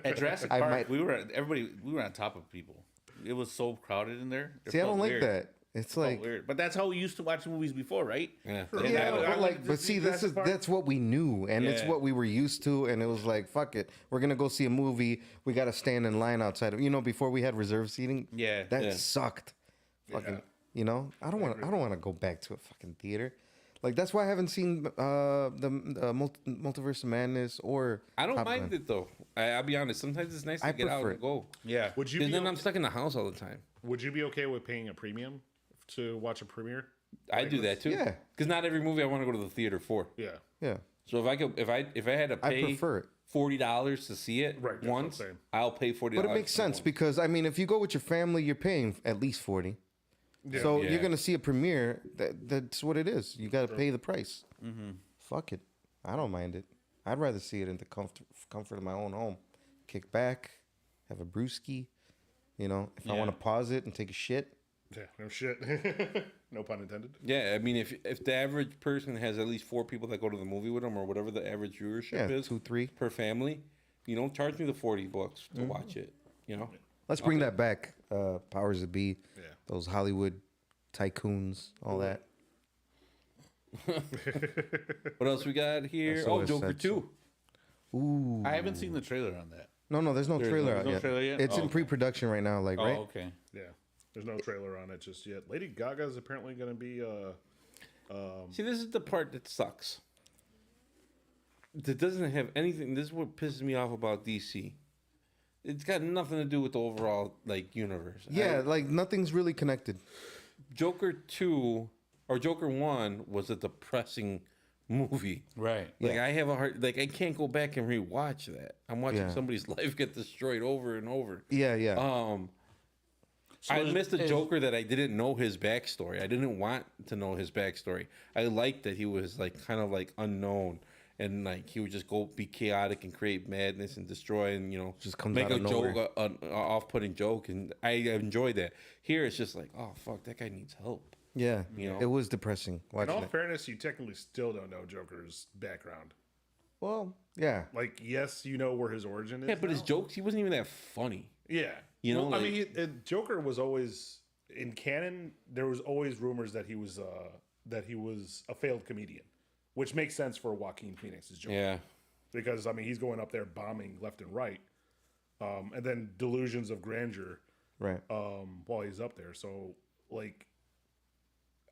At Jurassic I Park, might- we were on top of people. It was so crowded in there. It See, I felt don't like weird. that. It's It felt like, weird. But that's how we used to watch movies before, right? Yeah. yeah, I but went like, to but see see, Jurassic Park. that's what we knew, and it's Yeah. what we were used to, and it was like, fuck it, we're gonna go see a movie. We got to stand in line outside of, before we had reserved seating. Yeah. that Yeah. sucked. Fucking, Yeah. I don't want to go back to a fucking theater. Like, that's why I haven't seen the Multiverse of Madness or. I don't Top mind Gun. it though. I'll be honest. Sometimes it's nice to I get out prefer and it. go. Yeah. Would you And be then I'm stuck in the house all the time. Would you be okay with paying a premium to watch a premiere? I do that too. Yeah. Because not every movie I want to go to the theater for. Yeah. Yeah, So if I had to I pay prefer it. $40 to see it Right, that's what I'm once, saying. I'll pay $40. But it makes sense because I mean, if you go with your family, you're paying at least 40. Yeah. So Yeah. you're gonna see a premiere. That's what it is. You got to pay the price. Fuck it. I don't mind it. I'd rather see it in the comfort of my own home. Kick back, have a brewski. If I Yeah. want to pause it and take a shit. Yeah, no shit. No pun intended. Yeah, I mean, if the average person has at least 4 people that go to the movie with them, or whatever the average viewership Yeah, is, 2-3. per family, charge me the $40 to watch it. Let's bring that back. Powers that be. Yeah. Those Hollywood tycoons, all that. What else we got here? That's Oh, always Joker said so. 2. Ooh. I haven't seen the trailer on that. No, there's no trailer out no yet. trailer yet? It's Oh, in okay. pre-production right now. Like, Oh, right? okay. Yeah. There's no trailer on it just yet. Lady Gaga is apparently going to be. See, this is the part that sucks. That doesn't have anything. This is what pisses me off about DC. It's got nothing to do with the overall universe. Yeah, like nothing's really connected. Joker 2 or Joker 1 was a depressing movie. Right. Like I have a hard I can't go back and rewatch that. I'm watching Yeah. somebody's life get destroyed over and over. Yeah. I missed a Joker that I didn't know his backstory. I didn't want to know his backstory. I liked that he was kind of unknown and he would just go be chaotic and create madness and destroy and Just comes make out a of joke, nowhere. an off-putting joke, and I enjoyed that. Here it's just oh fuck, that guy needs help. Yeah. You know? It was depressing In watching all it. fairness, you technically still don't know Joker's background. Well, yeah. Like, yes, you know where his origin is. Yeah, but his now. jokes, he wasn't even that funny. Yeah. You know, Well, I like- mean, Joker was always in canon. There was always rumors that he was a failed comedian, which makes sense for Joaquin Phoenix's Joker. Yeah. Because I mean, he's going up there bombing left and right, and then delusions of grandeur Right. while he's up there. So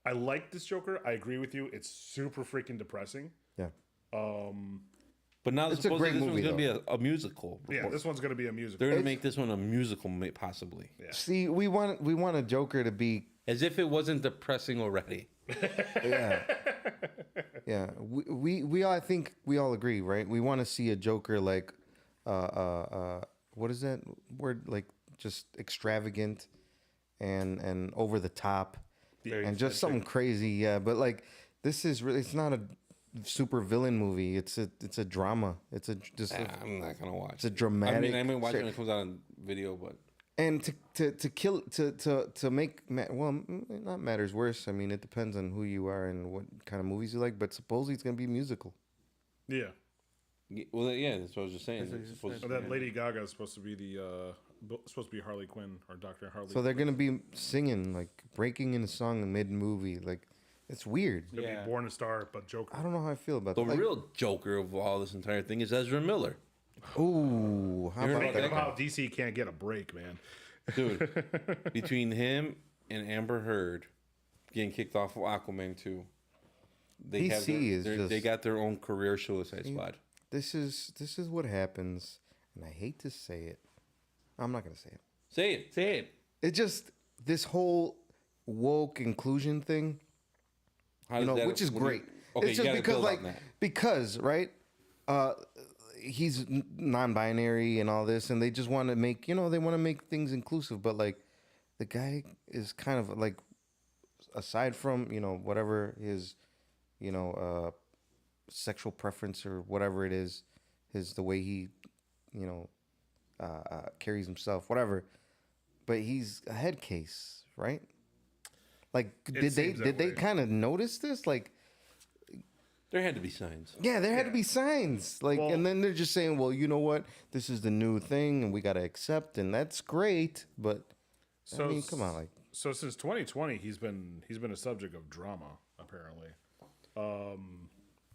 I like this Joker. I agree with you. It's super freaking depressing. Yeah. But now It's a supposedly great this one's movie, going to be a musical. Yeah, this one's gonna be a musical. They're going to make this one a musical, possibly. Yeah. See, we want a Joker to be As if it wasn't depressing already. yeah. Yeah, we all, I think we all agree, right? We want to see a Joker like, what is that word? Like just extravagant, and over the top, Very and just something crazy. Yeah, but like this is really, it's not a super villain movie. It's a drama. It's I'm not going to watch it's a it. dramatic. I mean, watch it when it comes out on video, but And to make not matters worse. I mean, it depends on who you are and what kind of movies you like. But supposedly it's gonna be a musical. Yeah. well, yeah, that's what I was just saying. It's supposed So to that be- Lady Gaga is supposed to be supposed to be Harley Quinn or Dr. Harley. So they're gonna be singing, like breaking in a song mid movie. Like it's weird. Gonna Yeah. be Born a Star, but Joker. I don't know how I feel about The that. Like, real Joker of all this entire thing is Ezra Miller. ooh, how You heard about about Think that? of how DC can't get a break, man. Dude, between him and Amber Heard getting kicked off of Aquaman 2, they DC is just- they got their own career Suicide Squad. This is what happens, and I hate to say it. I'm not gonna say it. Say it. Say it. It just this whole woke inclusion thing. How You does know, that- which is what do you- great. Okay, It's you just gotta because, build on like, that. because right, he's non-binary and all this, and they just want to make, they want to make things inclusive. But like, the guy is kind of like, aside from whatever his, sexual preference or whatever it is, the way he, carries himself, whatever. But he's a head case, right? Like, did seems that they way. kind of notice this? Like, There had to be signs. yeah, there had to be signs. Like, Well- and then they're just saying, well, you know what? This is the new thing, and we got to accept, and that's great. But I mean, come on, like, So since 2020, he's been a subject of drama apparently.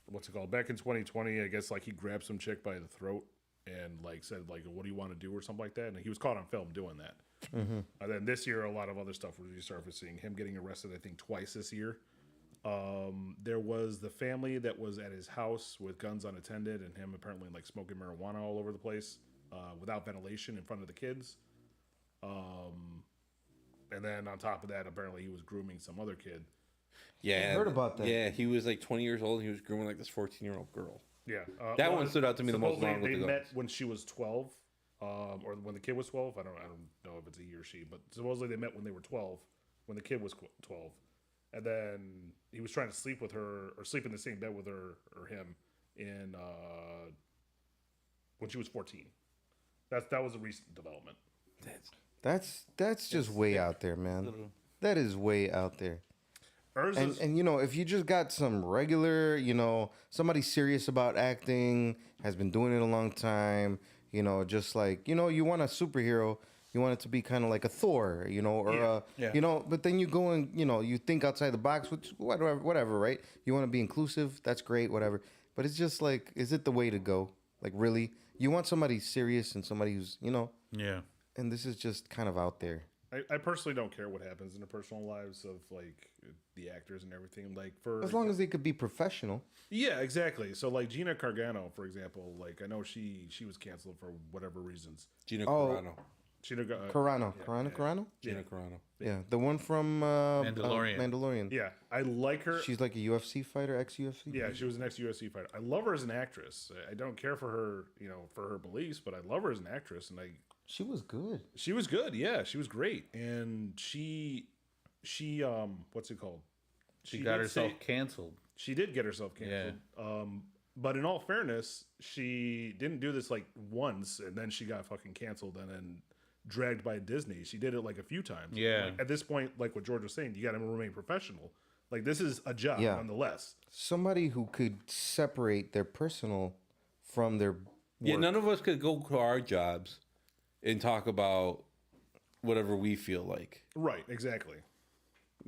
What's it called? Back in 2020, I guess like he grabbed some chick by the throat and like said like, "What do you want to do?" or something like that, and he was caught on film doing that. And then this year, a lot of other stuff was resurfacing. Him getting arrested, I think, twice this year. There was the family that was at his house with guns unattended, and him apparently like smoking marijuana all over the place without ventilation in front of the kids. And then on top of that, apparently he was grooming some other kid. Yeah, I heard about that. Yeah, he was like 20 years old. And he was grooming like this 14-year-old girl. Yeah, That one stood out to me the most supposedly along with they the met guns. when she was 12, or when the kid was 12. I don't know if it's a he or she, but supposedly they met when they were 12, when the kid was 12, and then he was trying to sleep with her or sleep in the same bed with her or him in when she was 14. That was a recent development. that's just way out there, man. That is way out there. Erza's, And if you just got some regular, somebody serious about acting, has been doing it a long time, just like, you want a superhero, you want it to be kind of like a Thor, or Yeah. but then you go and, you think outside the box, which whatever, right? You want to be inclusive, that's great, whatever. But it's just like, is it the way to go? Like, really? You want somebody serious and somebody who's, Yeah. and this is just kind of out there. I personally don't care what happens in the personal lives of like the actors and everything. Like for As long as they could be professional. yeah, exactly. So like Gina Carano, for example, like I know she was canceled for whatever reasons. Gina Oh. Carano. Gina, Carano. Gina Carano. Yeah, the one from Mandalorian. Mandalorian. yeah, I like her. She's like a UFC fighter, ex-UFC. Yeah, she was an ex-UFC fighter. I love her as an actress. I don't care for her, for her beliefs, but I love her as an actress, and She was good. she was good. Yeah, she was great, and she what's it called? She got did herself say- canceled. She did get herself canceled. But in all fairness, she didn't do this like once, and then she got fucking canceled, and then dragged by Disney. She did it like a few times. Yeah. Like, at this point, like what George was saying, you got to remain professional. Like this is a job, Yeah. nonetheless. Somebody who could separate their personal from their work. Yeah, none of us could go to our jobs and talk about whatever we feel like. Right. Exactly.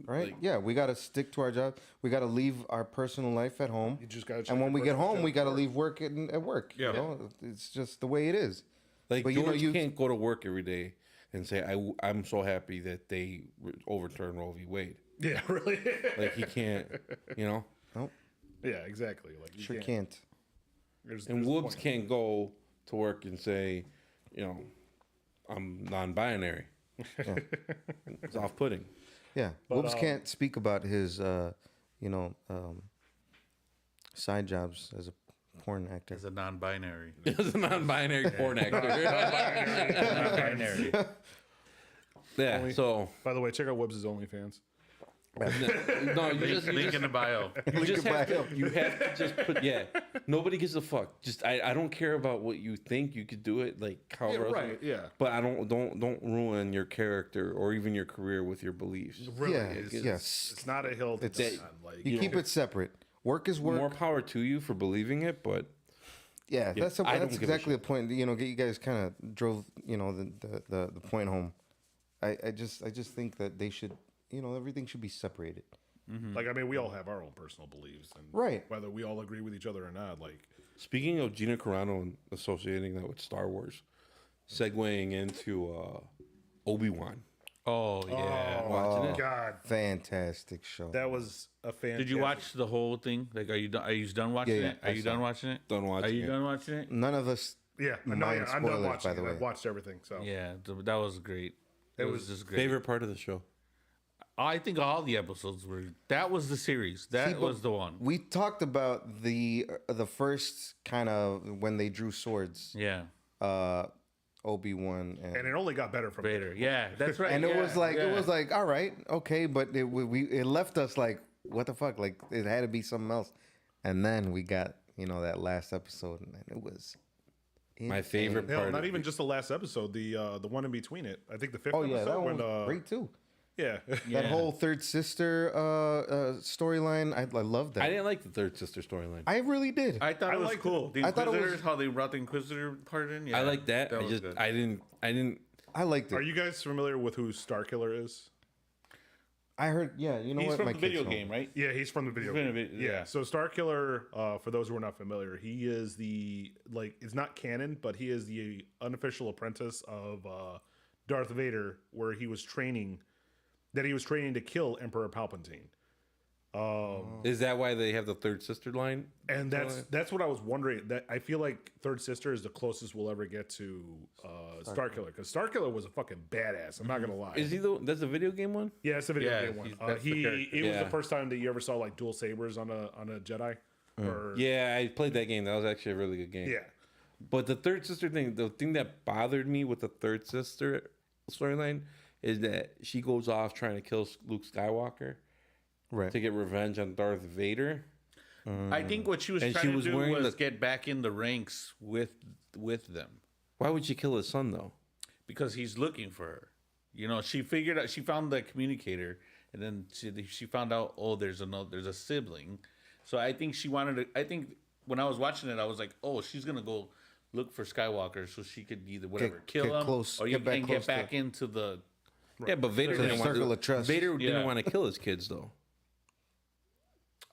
right? like- Yeah, we got to stick to our job. We got to leave our personal life at home. You just got to. check And when your we get personal home, shit we got to at work. leave work at work. Yeah. You know? It's just the way it is. Like, But George you can't go to work every day and say, I'm so happy that they overturned Roe V Wade. Yeah. Really. Like, he can't, you know? Nope, yeah. Exactly. Like you sure can't. And Woobs can't go to work and say, I'm non-binary. It's off-putting. Yeah, Woobs can't speak about his, side jobs as a porn actor. As a non-binary. As a non-binary porn actor. Non-binary. Yeah, so... By the way, check out Woobs' OnlyFans. No, Link in the bio. you have to just put, nobody gives a fuck. I don't care about what you think. You could do it like however else. Right, yeah. But I don't ruin your character or even your career with your beliefs. Really, Yeah, it's, it's not a hill to die on. Like, You keep it separate. Work is work. More power to you for believing it, but Yeah, that's I don't that's give a exactly shit. the point. You guys kind of drove the point home. I just think that they should everything should be separated. like, I mean, we all have our own personal beliefs, and Right. whether we all agree with each other or not. Like, speaking of Gina Carano and associating that with Star Wars, segueing into Obi-Wan. Oh, yeah. Watching it. God, Fantastic show. that was a fantastic. Did you watch the whole thing? Like, are you done watching Yeah, it? Are you done watching it? Done watching Are you it. done watching it? None of us. Yeah, no, Mind I'm done spoilers, watching by the it. way. I've watched everything. So Yeah, that was great. It was just great. Favorite part of the show? I think all the episodes were. That was the series. That See, but was the one. We talked about the first kind of when they drew swords. Yeah. Obi-Wan and and it only got better from Vader. Yeah, that's right. and it yeah, was like yeah. all right, okay, but it left us like, what the fuck? Like, it had to be something else. And then we got that last episode, and it was My favorite Hell, part. not even just the last episode, the one in between it. I think the fifth Oh yeah, episode. that one when, was great too. Yeah. That whole third sister storyline, I loved that. I didn't like the third sister storyline. I really did. I thought it was liked cool. The I thought it was- Inquisitors, how they brought the Inquisitor part in. Yeah, I like that. was good. I didn't. I liked it. Are you guys familiar with who Starkiller is? I heard. Yeah, you know He's what? from My the kids video know. game, right? Yeah, he's from the video He's game. from the video- Yeah. yeah. So Starkiller, for those who are not familiar, he is it's not canon, but he is the unofficial apprentice of Darth Vader, where he was training to kill Emperor Palpatine. Is that why they have the third sister line? And that's what I was wondering. That I feel like Third Sister is the closest we'll ever get to Starkiller, because Starkiller was a fucking badass. I'm not gonna lie. Is he that's the video game one? Yeah, it's a video Yeah, game one. that's the character. It was Yeah. the first time that you ever saw like dual sabers on a Jedi. Or, Yeah, I played that game. That was actually a really good game. yeah. But the third sister thing, the thing that bothered me with the third sister storyline is that she goes off trying to kill Luke Skywalker Right. to get revenge on Darth Vader. I think what she was And trying she to was do wearing was the- get back in the ranks with them Why would she kill his son though? because he's looking for her. She figured out. She found the communicator, and then she found out. Oh, there's a sibling. So I think she wanted to. I think when I was watching it, I was like, oh, she's gonna go look for Skywalker so she could either kill get him close, or get back get close back to- into the. Yeah, but Vader didn't want circle of trust. Vader Yeah. didn't want to kill his kids though.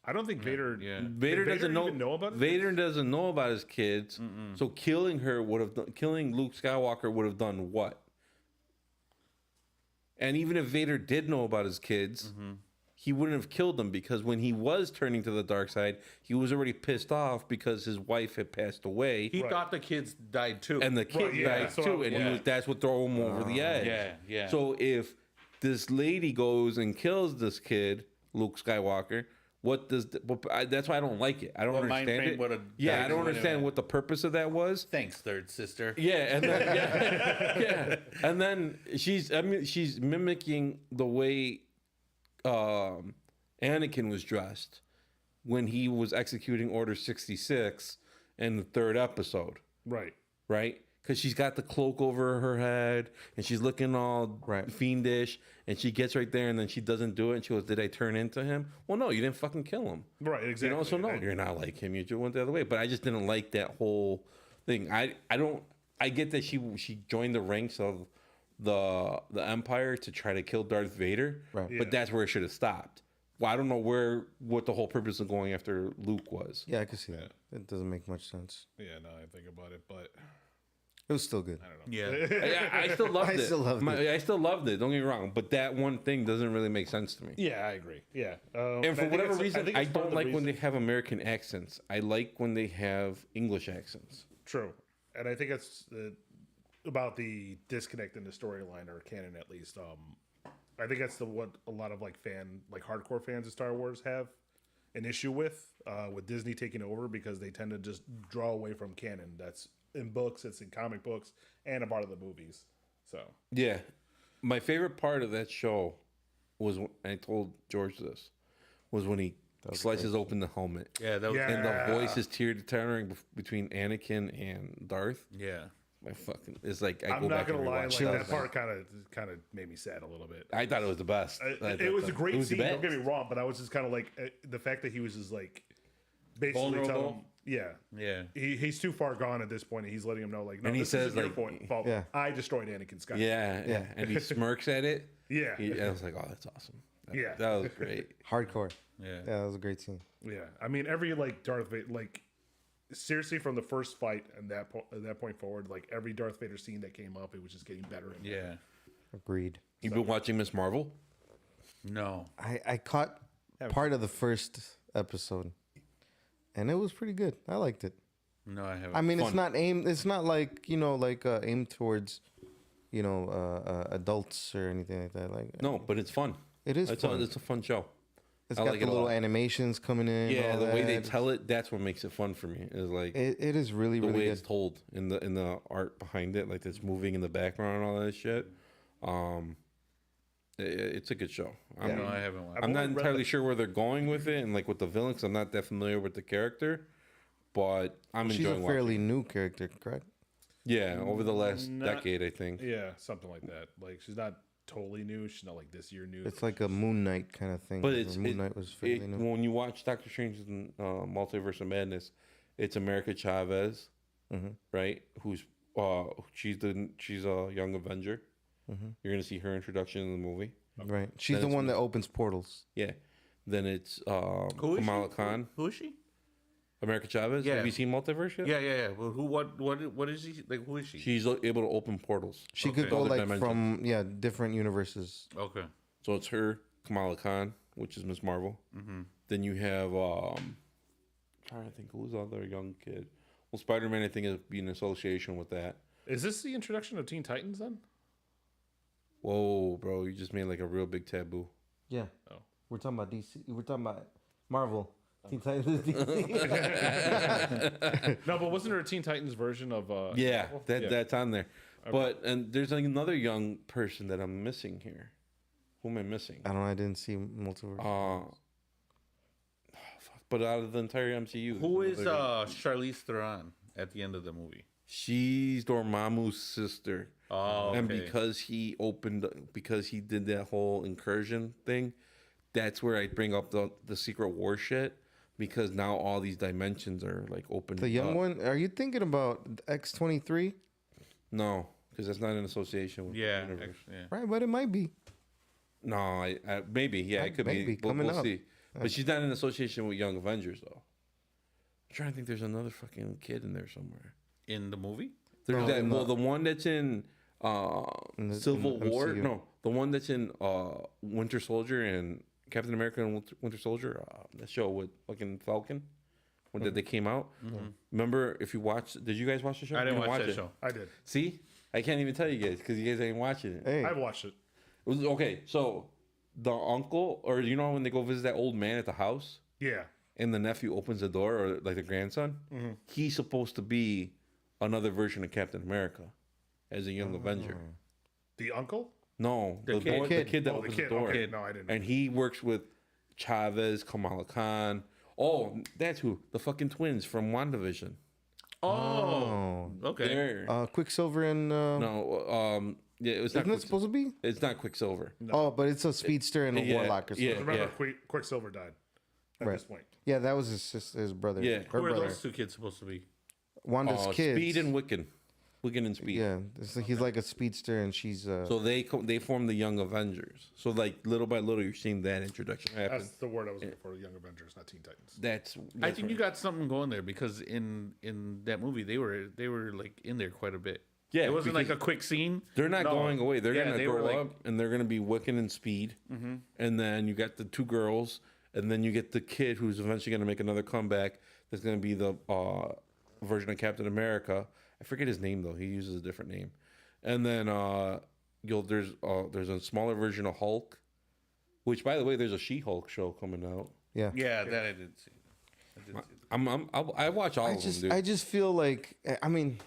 I don't think Vader. Yeah. Vader Did doesn't even know about it? Vader doesn't know about his kids. So killing Luke Skywalker would have done what? And even if Vader did know about his kids, he wouldn't have killed them, because when he was turning to the dark side, he was already pissed off because his wife had passed away, He thought the kids died too. and the kid Right, yeah, died that's what too, I- and yeah. that's what threw him over the edge. yeah. So if this lady goes and kills this kid, Luke Skywalker, that's why I don't like it. I don't What mind understand frame it. would've Yeah, died I don't anyway. understand what the purpose of that was. Thanks, third sister. Yeah, and then yeah, and then she's mimicking the way Anakin was dressed when he was executing Order 66 in the third episode, Right. right? Because she's got the cloak over her head and she's looking all Right. fiendish, and she gets right there and then she doesn't do it, and she goes, "Did I turn into him?" Well, no, you didn't fucking kill him. Right. Exactly. So no, you're not like him. You just went the other way. But I just didn't like that whole thing. I don't. I get that she joined the ranks of the Empire to try to kill Darth Vader. Right. But Yeah. that's where it should have stopped. Well, I don't know what the whole purpose of going after Luke was. Yeah, I can see that. It doesn't make much sense. Yeah. No, I think about it, but It was still good. Yeah. I still loved I it. still loved it. I still loved it. Don't get me wrong, but that one thing doesn't really make sense to me. Yeah, I agree. Yeah, And for whatever reason, I don't like when they have American accents. I like when they have English accents. True, and I think it's about the disconnect in the storyline or canon, at least. I think that's what a lot of hardcore fans of Star Wars have an issue with Disney taking over, because they tend to just draw away from canon. That's in books, it's in comic books, and a part of the movies. So Yeah. My favorite part of that show was, I told George this, was when he slices open the helmet. Yeah, that was And the voice is tear-tearing between Anakin and Darth. yeah. My fucking, it's like, I I'm go not back gonna and lie, rewatch like it. that part kind of made me sad a little bit. I thought it was the best. It was a great was the scene. Don't best. get me wrong, but I was just kind of like the fact that he was just like basically Vulnerable? telling him, yeah, Yeah. he's too far gone at this point, and he's letting him know, like, no, And he this says, isn't your like, fault. yeah. I destroyed Anakin Skywalker. Yeah. And he smirks at it. Yeah. I was like, oh, that's awesome. Yeah. That was great. Hardcore. Yeah. Yeah, that was a great scene. Yeah, I mean, every Darth Vader, seriously, from the first fight and that point forward, every Darth Vader scene that came up, it was just getting better and better. Yeah. Agreed. You've been watching Miss Marvel? No. I caught part of the first episode, and it was pretty good. I liked it. No, I haven't. I mean, it's not aimed. It's not aimed towards, adults or anything like that. No, but it's fun. It is fun. It's a fun show. It's I got like the it a little lot. animations coming in. Yeah, all the way they that. tell it, that's what makes it fun for me. Is like It is really, the really way good. it's told in the art behind it, like it's moving in the background and all that shit. It's a good show. No, I haven't watched. I'm not only read entirely sure where they're going with it and with the villain, 'cause I'm not that familiar with the character, but I'm She's enjoying a watching. fairly new character, correct? Yeah, over the last Not- decade, I think. Yeah, something like that. She's not totally new. She's not this year new. It's like a Moon Knight kind of thing. But where it's Moon Knight was fairly new. when you watch Doctor Strange and Multiverse of Madness, it's America Chavez, right? Who's she's a young Avenger. You're gonna see her introduction in the movie. Right. She's Then the it's one that opens portals. Yeah. Then it's Who is Kamala she? Khan, Who is she? America Chavez. Yeah. Have you seen Multiverse yet? Yeah. Well, what is she? Who is she? She's able to open portals. She could Okay. go Other from different universes. Okay. So it's her, Kamala Khan, which is Miss Marvel. Then you have trying to think who's the other young kid. Well, Spider-Man, I think, is being in association with that. Is this the introduction of Teen Titans then? Whoa, bro, you just made a real big taboo. Yeah. Oh. We're talking about DC. We're talking about Marvel. Teen Titans is DC. No, but wasn't there a Teen Titans version of? Yeah, Marvel? that's on there. And there's another young person that I'm missing here. Who am I missing? I don't know. I didn't see Multiverse. But out of the entire MCU, Who there's is another- Charlize Theron at the end of the movie? She's Dormammu's sister. Oh, okay. And because he did that whole incursion thing, that's where I bring up the Secret War shit, because now all these dimensions are open. The young up. one. Are you thinking about X-23? No, because that's not in association with the Yeah, universe. yeah. Right, but it might be. No, I maybe. Yeah, it could Maybe, be. coming We'll up. see. But she's not in association with Young Avengers, though. I'm trying to think. There's another fucking kid in there somewhere. In the movie? There's that. Well, the one that's in the- Civil in the War. MCU. No, the one that's in Winter Soldier and Captain America and Winter Soldier. That show with fucking Falcon. When did they came out? Remember, if you watched, did you guys watch the show? I didn't You watch watch that it. show. I did. See, I can't even tell you guys because you guys ain't watching it. Hey, I've watched it. It was okay. So the uncle, or when they go visit that old man at the house, Yeah. and the nephew opens the door, or the grandson, he's supposed to be another version of Captain America as a young Avenger. The uncle? No, the kid. kid that Oh, the opens kid. the door. Okay. No, I didn't. And he works with Chavez, Kamala Khan. Oh, that's who. The fucking twins from WandaVision. Oh. Okay. They're, Quicksilver and no, yeah, it was not. isn't it supposed to be? It's not Quicksilver. Oh, but it's a speedster and a Yeah, warlock or something. yeah. Remember, Quicksilver died at Right. this point. Yeah, that was his brother. Yeah. her Who are brother. those two kids supposed to be? Wanda's kids. Speed and Wiccan. Wiccan and Speed. Yeah, he's like a speedster, and she's So they form the Young Avengers. So little by little, you're seeing that introduction happen. That's the word I was looking for. Young Avengers, not Teen Titans. That's I think you got something going there because in that movie they were in there quite a bit. Yeah, it wasn't like because a quick scene. They're not No. going away. They're Yeah, gonna they were grow like- up, and they're gonna be Wiccan and Speed, and then you got the 2 girls, and then you get the kid who's eventually gonna make another comeback. That's gonna be the version of Captain America. I forget his name though. He uses a different name. And then there's a smaller version of Hulk, which by the way, there's a She-Hulk show coming out. Yeah. Yeah, that I did see. I watch all of them, dude. I just feel like, I mean,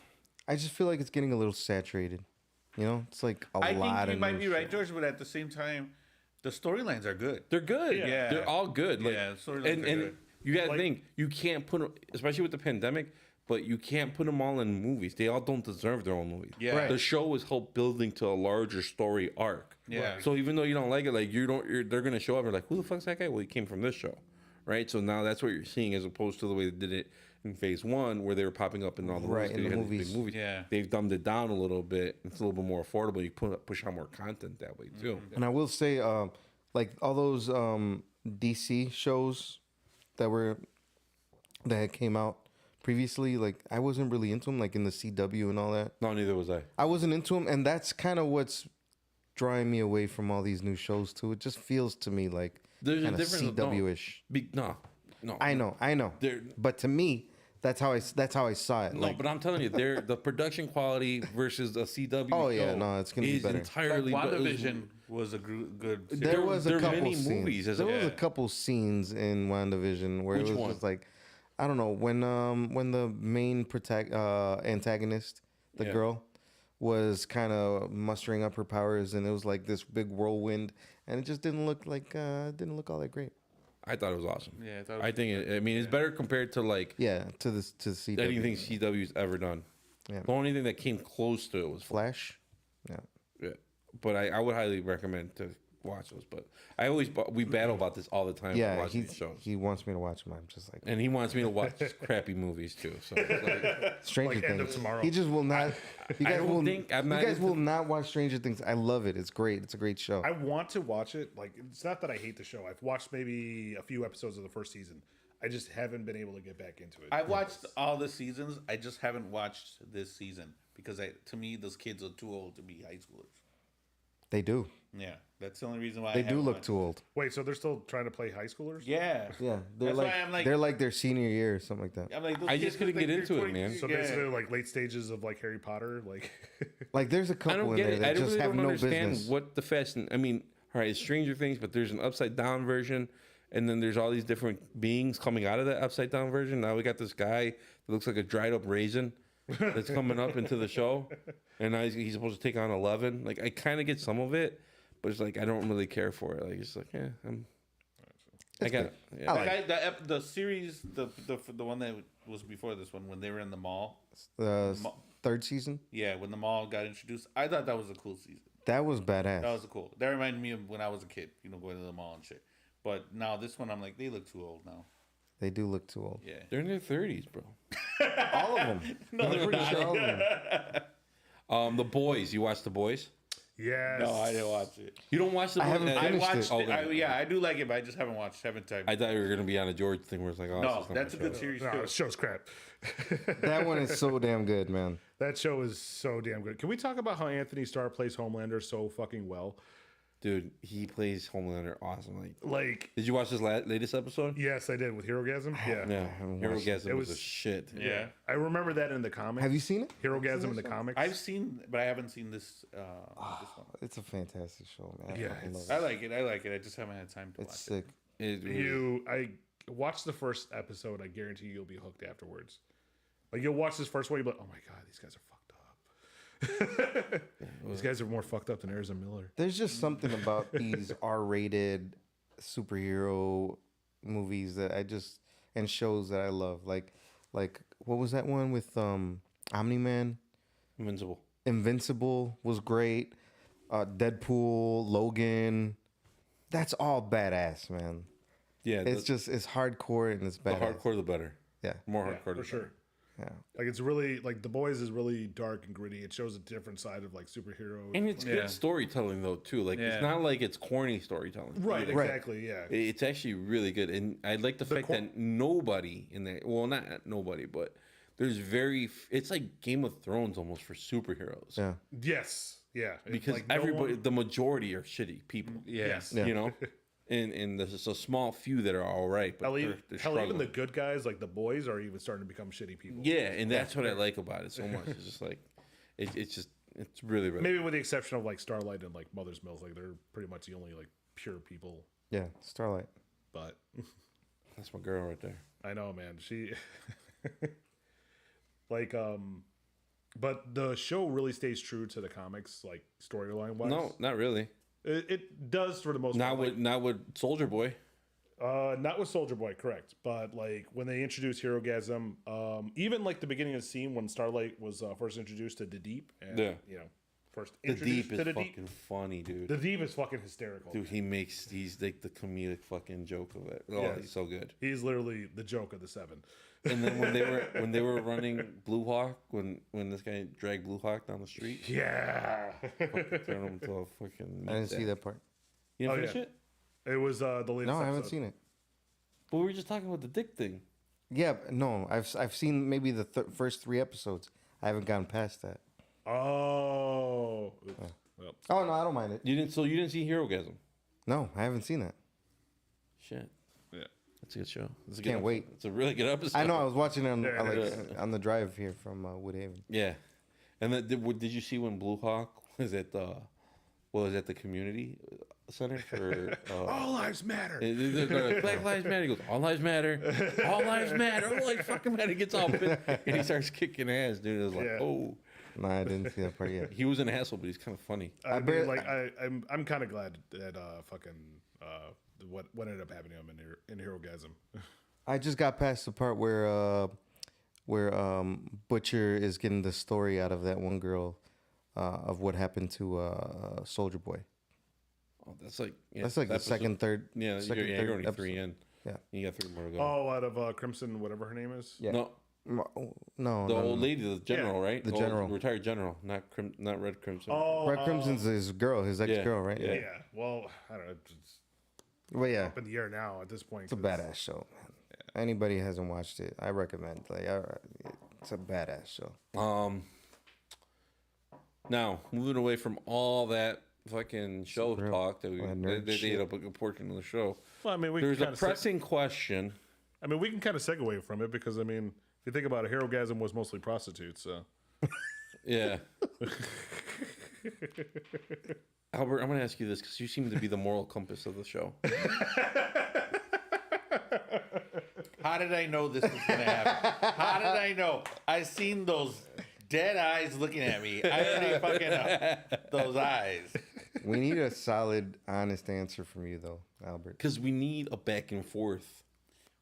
I just feel like it's getting a little saturated. You know, it's like a I lot think you of. might new be right, shit. George, but at the same time, the storylines are good. They're good. Yeah. They're all good. Like, Yeah, storylines and are and good. you got to think you can't put them, especially with the pandemic. But you can't put them all in movies. They all don't deserve their own movies. Yeah. Right. The show is help building to a larger story arc. Yeah. So even though you don't like it, like they're gonna show up and like, who the fuck's that guy? Well, he came from this show, right? So now that's what you're seeing, as opposed to the way they did it in Phase 1, where they were popping up in all the Right, movies. in You the had these movies. big movies. Yeah. They've dumbed it down a little bit. It's a little bit more affordable. You push out more content that way too. And I will say, like all those DC shows that had came out previously, like I wasn't really into them, like in the CW and all that. No, neither was I. I wasn't into them, and that's kind of what's drawing me away from all these new shows too. It just feels to me like There's a kind of difference. CW-ish. No. I know. They're- But to me, that's how I saw it. No, Like, but I'm telling you, the production quality versus the CW. Oh, yeah, show no, it's gonna be is better. entirely Like, better. WandaVision was a good series. there was there a are couple many scenes. movies as There a- was a Yeah. couple scenes in WandaVision where Which it was one? just like, I don't know, when the main antagonist, the Yeah. girl, was kind of mustering up her powers, and it was like this big whirlwind, and it just didn't look all that great. I thought it was awesome. Yeah, I thought it I was think it, I mean it's better compared to like Yeah, to the CW. anything CW's ever done. Yeah. The only thing that came close to it was Flash. Yeah. Yeah. But I would highly recommend to watch those. But we battle about this all the time. Yeah, watching these shows. he wants me to watch them. I'm just like, And he wants me to watch crappy movies too. So it's like, Stranger Like End of Things. Tomorrow. He just will not. You guys don't will. think- I'm you not guys into- will not watch Stranger Things. I love it. It's great. It's a great show. I want to watch it. Like, it's not that I hate the show. I've watched maybe a few episodes of the first season. I just haven't been able to get back into it. I watched all the seasons. I just haven't watched this season because to me, those kids are too old to be high schoolers. They do. Yeah, that's the only reason why They I do haven't look watched too old. Wait, so they're still trying to play high schoolers? Yeah, Yeah, they're That's like, why I'm like- they're like their senior year or something like that. I'm like, those I kids just couldn't look like get they're into it, 20 man. So yeah. basically, like late stages of like Harry Potter, like. Like there's a I couple don't in get there it. that I just really have don't no understand business. what the fashion. I mean, all right, it's Stranger Things, but there's an upside down version, and then there's all these different beings coming out of that upside down version. Now we got this guy that looks like a dried up raisin that's coming up into the show, and now he's supposed to take on 11. Like I kind of get some of it, but it's like I don't really care for it. Like it's like I got it. Yeah. I like the series, the one that was before this one, when they were in the mall. The third season. Yeah, when the mall got introduced, I thought that was a cool season. That was badass. That was cool. That reminded me of when I was a kid, going to the mall and shit. But now this one, I'm like, they look too old now. They do look too old. Yeah. They're in their 30s, bro. All of them. No, I'm they're pretty not. sure all of them. The Boys. You watch The Boys? Yes. No, I didn't watch it. You don't watch The Boys? haven't I finished watched it. it. I do like it, but I just haven't watched. Haven't time. I thought you were gonna be on a George thing where it's like, oh, No, this is not that's a my good show. series No, too. the show's crap. That one is so damn good, man. That show is so damn good. Can we talk about how Anthony Starr plays Homelander so fucking well? Dude, he plays Homelander awesome. Like, Did you watch this latest episode? yes, I did with Herogasm. Yeah. Yeah, haven't watched Herogasm it. It was a was- shit. Yeah, I remember that in the comics. Have you seen it? Herogasm in the comics? I've seen, but I haven't seen this. This one. It's a fantastic show, man. Yeah, I fucking it's- love I it. like it. I like it. I just haven't had time to It's watch sick. It really- I watched the first episode. I guarantee you'll be hooked afterwards. Like, you'll watch this first one, you'll be like, oh my God, these guys are fucked up. These guys are more fucked up than Erza Miller. There's just something about these R-rated superhero movies that I just and shows that I love. Like what was that one with Omni-Man? Invincible. Invincible was great. Deadpool, Logan. That's all badass, man. Yeah, It's just it's hardcore and it's the badass. hardcore, the better. Yeah. More Yeah, hardcore, for the sure. better. Yeah. Like, it's really, like, The Boys is really dark and gritty. It shows a different side of, like, superheroes. And it's Yeah. good storytelling though too. Like Yeah. it's not like it's corny storytelling. Right, either. Right. exactly, yeah. It's actually really good, and I like the fact that nobody in there. Well, not nobody, but It's like Game of Thrones almost for superheroes. Yeah. Yes. Yeah. It's Because like no everybody, one- the majority are shitty people. Yes. Yeah. You know, and there's a small few that are all right, but Hell, they're even the struggling. good guys, like the boys, are even starting to become shitty people. Yeah, and that's what I like about it so much. It's just like it's really Maybe with the exception of like Starlight and like Mother's Mills, like they're pretty much the only like pure people. Yeah. Starlight. But that's my girl right there. I know, man. She like but the show really stays true to the comics, like storyline wise. No, not really. It does for the most Not part. with not with Soldier Boy. Not with Soldier Boy, correct. But like when they introduced Herogasm, even like the beginning of the scene when Starlight was first introduced to the Deep, and you know, first The introduced Deep is to the fucking funny, dude. The Deep is fucking hysterical. Dude, he's like the comedic fucking joke of it. Oh, Yes. he's so good. He's literally the joke of the seven. And then when they were running Blue Hawk, when this guy dragged Blue Hawk down the street, Yeah. turn him into a fucking. I didn't see that part. You didn't Oh, finish yeah. it? It was the latest. No, I haven't episode. seen it. But we were just talking about the dick thing. Yeah, but no, I've seen maybe the first 3 episodes. I haven't gotten past that. Oh. Well, Oh no, I don't mind it. You didn't see Herogasm. No, I haven't seen that. Shit, yeah. that's a good show. It's a Can't good wait. episode. It's a really good episode. I know. I was watching it on, Yeah, like, it is. on the drive here from Woodhaven. Yeah, and then did you see when Blue Hawk was at the community center for All lives matter. Black Lives Matter? He goes, all lives matter, all lives matter. All lives fucking matter. He gets all pissed and he starts kicking ass, dude. It was like, Yeah. oh, No, I didn't see that part yet. he was an asshole, but he's kind of funny. I mean, bet- like I'm kind of glad that fucking what ended up happening to him in Herogasm. I just got past the part where Butcher is getting the story out of that one girl of what happened to Soldier Boy. Oh, that's like That's like the episode- second, third. Yeah, second, you're third only episode. 3 in. Yeah. You got 3 more to go. Oh, out of Crimson, whatever her name is. Yeah. No, No, the no, old no. lady, the general, right? the old general. retired general, not Red Crimson. Oh, Red Crimson's his girl, his ex-girl, right? yeah. yeah. Well, I don't know. It's Well, yeah, up in the air now at this point. it's a badass show. Man. Anybody hasn't watched it, I recommend. Like, it's a badass show. Now moving away from all that fucking show real- talk that nerd they ate shit. up a good portion of the show. Well, I mean, we There's can a kind of pressing question. I mean, we can kind of segue from it because I mean, if you think about it, Herogasm was mostly prostitutes. So Yeah. Albert, I'm going to ask you this because you seem to be the moral compass of the show. How did I know this was going to happen? How did I know? I seen those dead eyes looking at me. I already fucking know those eyes. We need a solid, honest answer from you, though, Albert. Because we need a back and forth.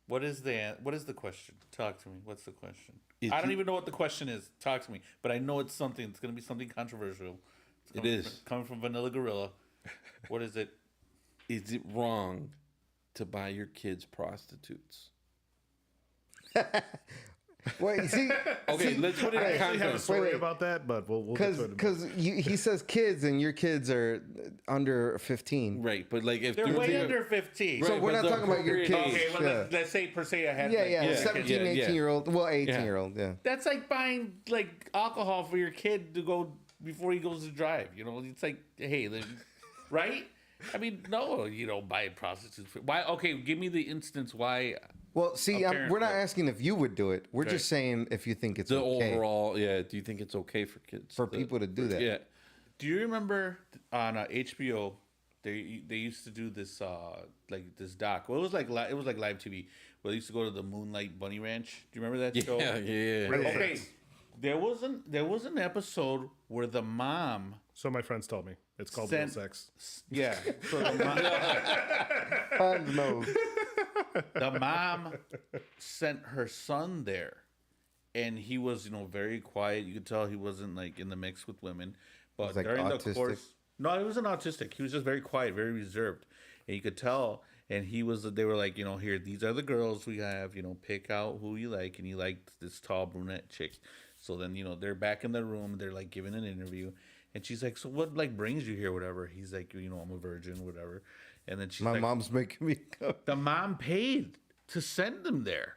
What is the question? Talk to me. What's the question? Is I don't he- even know what the question is. Talk to me. But I know it's something. It's going to be something controversial. It's coming is. coming from Vanilla Gorilla. What is it? Is it wrong to buy your kids prostitutes? Wait, see, Okay, let's put it I in actually have a context. story wait. about that, but we'll get to it. because he says kids and your kids are under 15. Right, but like if They're you're way thinking- under 15. So Right, we're but not the talking about your appropriate kids. age- Okay, well, Yeah. let's say per se I had Yeah, like, yeah, Yeah, 17, yeah, 18-year-old. Well, 18-year-old, yeah. That's like buying like alcohol for your kid to go before he goes to drive. You know, it's like, hey, right? I mean, no, you don't buy prostitutes. Why? Okay, give me the instance why. Well, see, parent we're not would. asking if you would do it. We're Okay. just saying if you think it's the okay overall, yeah. Do you think it's okay for kids for people to do that. Yeah, Do you remember on HBO? They used to do this like this doc. Well, it was like live TV. Where they used to go to the Moonlight Bunny Ranch. Do you remember that show? yeah. Really? Okay, there was an episode where the mom. So my friends told me it's called real sex. Yeah. So the mom sent her son there, and he was, very quiet. You could tell he wasn't like in the mix with women. But Was, like, during the autistic? course, no, he wasn't autistic. He was just very quiet, very reserved, and you could tell. And they were like, here, these are the girls we have. Pick out who you like, and he liked this tall brunette chick. So then, they're back in the room. They're like giving an interview. And she's like, so what like brings you here, whatever? He's like, I'm a virgin, whatever. And then she's My like, mom's making me go. the mom paid to send them there.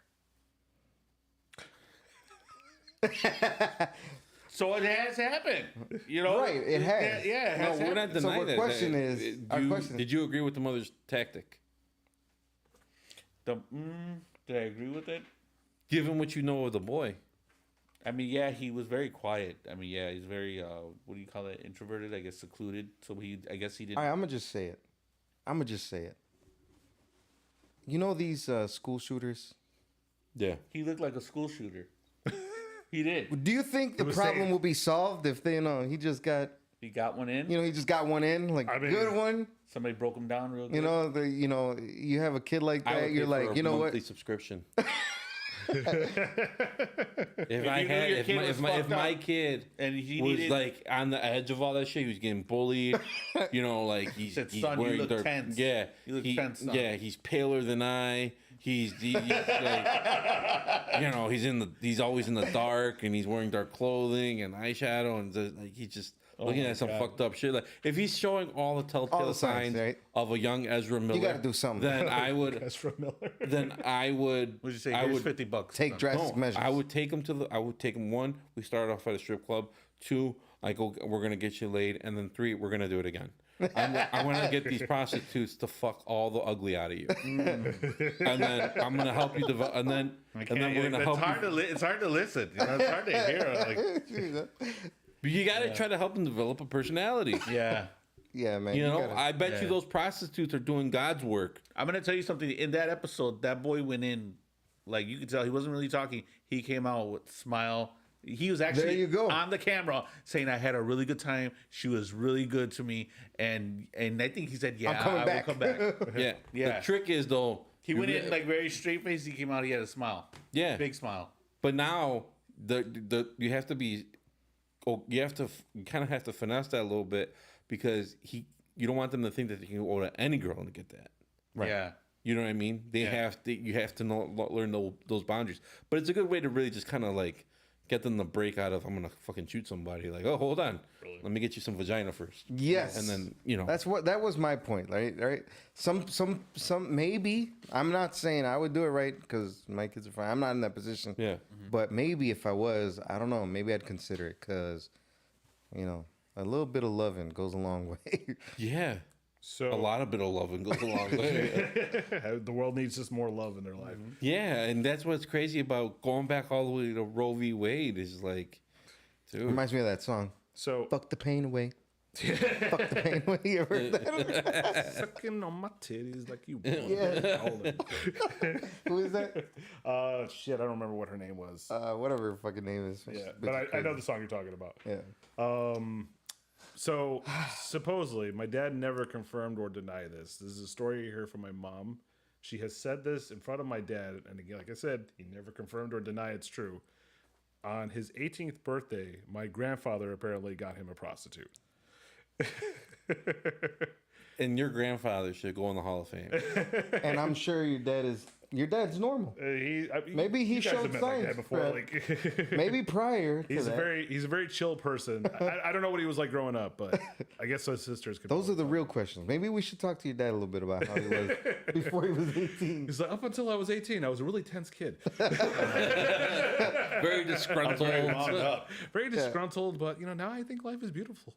So it has happened. You know, Right, it has. Yeah, it has No, we're not happened. denying our that. question is- our question- Did you agree with the mother's tactic? Did I agree with it? Given what you know of the boy. I mean, yeah, he was very quiet. I mean, yeah, he's very what do you call it? Introverted, I guess, secluded. So I guess he didn't. All right, I'm gonna just say it. You know these school shooters? Yeah. He looked like a school shooter. He did. Do you think the was problem saying- will be solved if they, he just got, He got one in. he just got one in, like I mean- good one. Somebody broke him down real good. You have a kid like I would that. pay You're for like, a you know monthly what? subscription. If I you knew had, your if kid my, was if my, if fucked my up kid and he was needed, like on the edge of all that shit, he was getting bullied. Like he's Said, he's "Son, you wearing look dark. tense. Yeah, You look tense, son." Yeah, he's paler than I. He's like, he's always in the dark, and he's wearing dark clothing and eyeshadow, and he's just looking my at some God. fucked up shit. Like if he's showing all the telltale All the signs, signs right? of a young Ezra Miller, gotta do something. Then I would. Ezra Miller. Then I would. would you say? I Here's would $50. Take son. drastic no, measures. I would take him one. We started off at a strip club. 2, I go. We're gonna get you laid, and then 3, we're gonna do it again. I want to get these prostitutes to fuck all the ugly out of you, and then I'm gonna help you develop. And then we're gonna help you. It's hard to listen. It's hard to hear. Like, You gotta try to help them develop a personality. yeah. Yeah, man. I bet Yeah. you those prostitutes are doing God's work. I'm gonna tell you something. In that episode, that boy went in, like you could tell he wasn't really talking. He came out with a smile. He was actually There you go. on the camera saying, "I had a really good time. She was really good to me." And I think he said, "Yeah, I'm coming I back." will come back." Yeah. Yeah. The trick is though. He went in like very straight faced. He came out. He had a smile. Yeah. Big smile. But now the you have to be, you kind of have to finesse that a little bit because you don't want them to think that they can go to any girl and get that. Right. Yeah. You know what I mean? You have to learn those boundaries. But it's a good way to really just kind of like get them to break out of I'm gonna fucking shoot somebody. Like, oh, hold on, let me get you some vagina first. Yes. And then that was my point, right? Some maybe I'm not saying I would do it right because my kids are fine. I'm not in that position. Yeah. But maybe if I was, I don't know. Maybe I'd consider it because, a little bit of loving goes a long way. Yeah. So A lot of bit of loving goes a long way. the world needs just more love in their life. Yeah, and that's what's crazy about going back all the way to Roe v. Wade is like, dude. Reminds me of that song. So Fuck the pain away. Fuck the pain away. You ever heard that? sucking on my titties like you. Yeah. Who is that? Shit, I don't remember what her name was. Whatever her fucking name is. Yeah, Bitch but is I crazy. know the song you're talking about. Yeah. So supposedly, my dad never confirmed or denied this. This is a story you hear from my mom. She has said this in front of my dad, and again, like I said, he never confirmed or denied it's true. On his 18th birthday, my grandfather apparently got him a prostitute. And your grandfather should go in the Hall of Fame. And I'm sure your dad's normal. Maybe he you guys showed have met my signs, dad before. Brad. Like, Maybe prior to he's a that. very chill person. I don't know what he was like growing up, but I guess his sisters could. Those are the real questions. Maybe we should talk to your dad a little bit about how he was before he was 18. He's like, up until I was 18, I was a really tense kid. Very disgruntled. Very disgruntled, but now I think life is beautiful.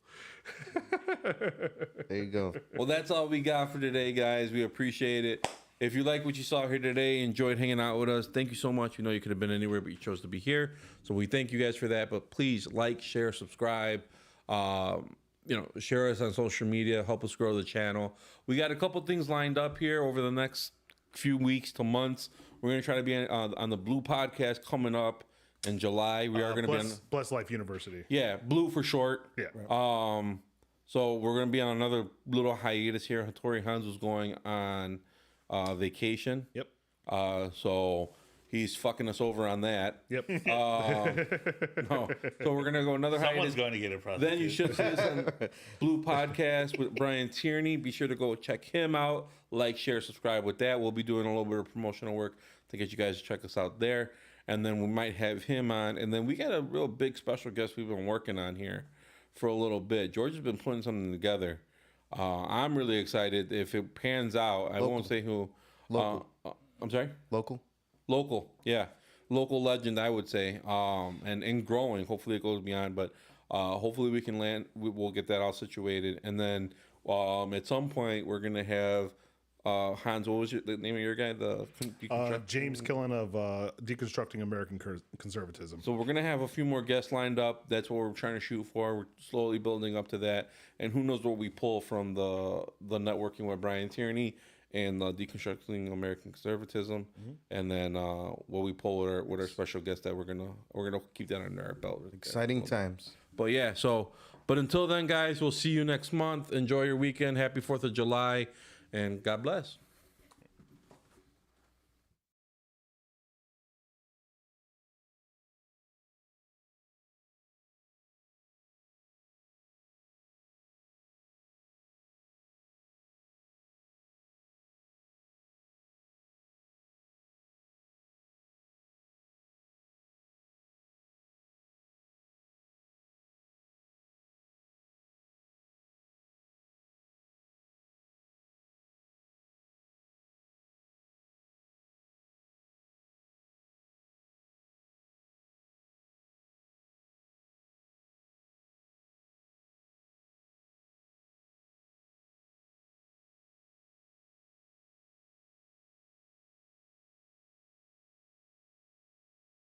There you go. Well, that's all we got for today, guys. We appreciate it. If you like what you saw here today, enjoyed hanging out with us, thank you so much. You know you could have been anywhere, but you chose to be here. So we thank you guys for that. But please like, share, subscribe. Share us on social media. Help us grow the channel. We got a couple things lined up here over the next few weeks to months. We're going to try to be on the Blue podcast coming up in July. We are going to be on... Bless Life University. Yeah, Blue for short. Yeah. So we're going to be on another little hiatus here. Hattori Hans was going on vacation. Yep. So he's fucking us over on that. Yep. No. So we're going to go another Someone's hiatus. going to get a prostitute. Then you should see us on Blue Podcast with Brian Tierney. Be sure to go check him out. Like, share, subscribe with that. We'll be doing a little bit of promotional work to get you guys to check us out there. And then we might have him on. And then we got a real big special guest we've been working on here for a little bit. George has been putting something together. I'm really excited. If it pans out, I won't say who. Local. I'm sorry? Local? Local, yeah. local legend, I would say, and growing. Hopefully it goes beyond, but hopefully we can land. We'll get that all situated, and then at some point we're gonna have Hans. What was the name of your guy? James Killen of Deconstructing American Conservatism. So we're gonna have a few more guests lined up. That's what we're trying to shoot for. We're slowly building up to that, and who knows what we pull from the networking with Brian Tierney and Deconstructing American Conservatism, and then what we pull with our special guest that we're gonna keep that under our belt. Exciting times. But yeah, but until then, guys, we'll see you next month. Enjoy your weekend. Happy 4th of July, and God bless.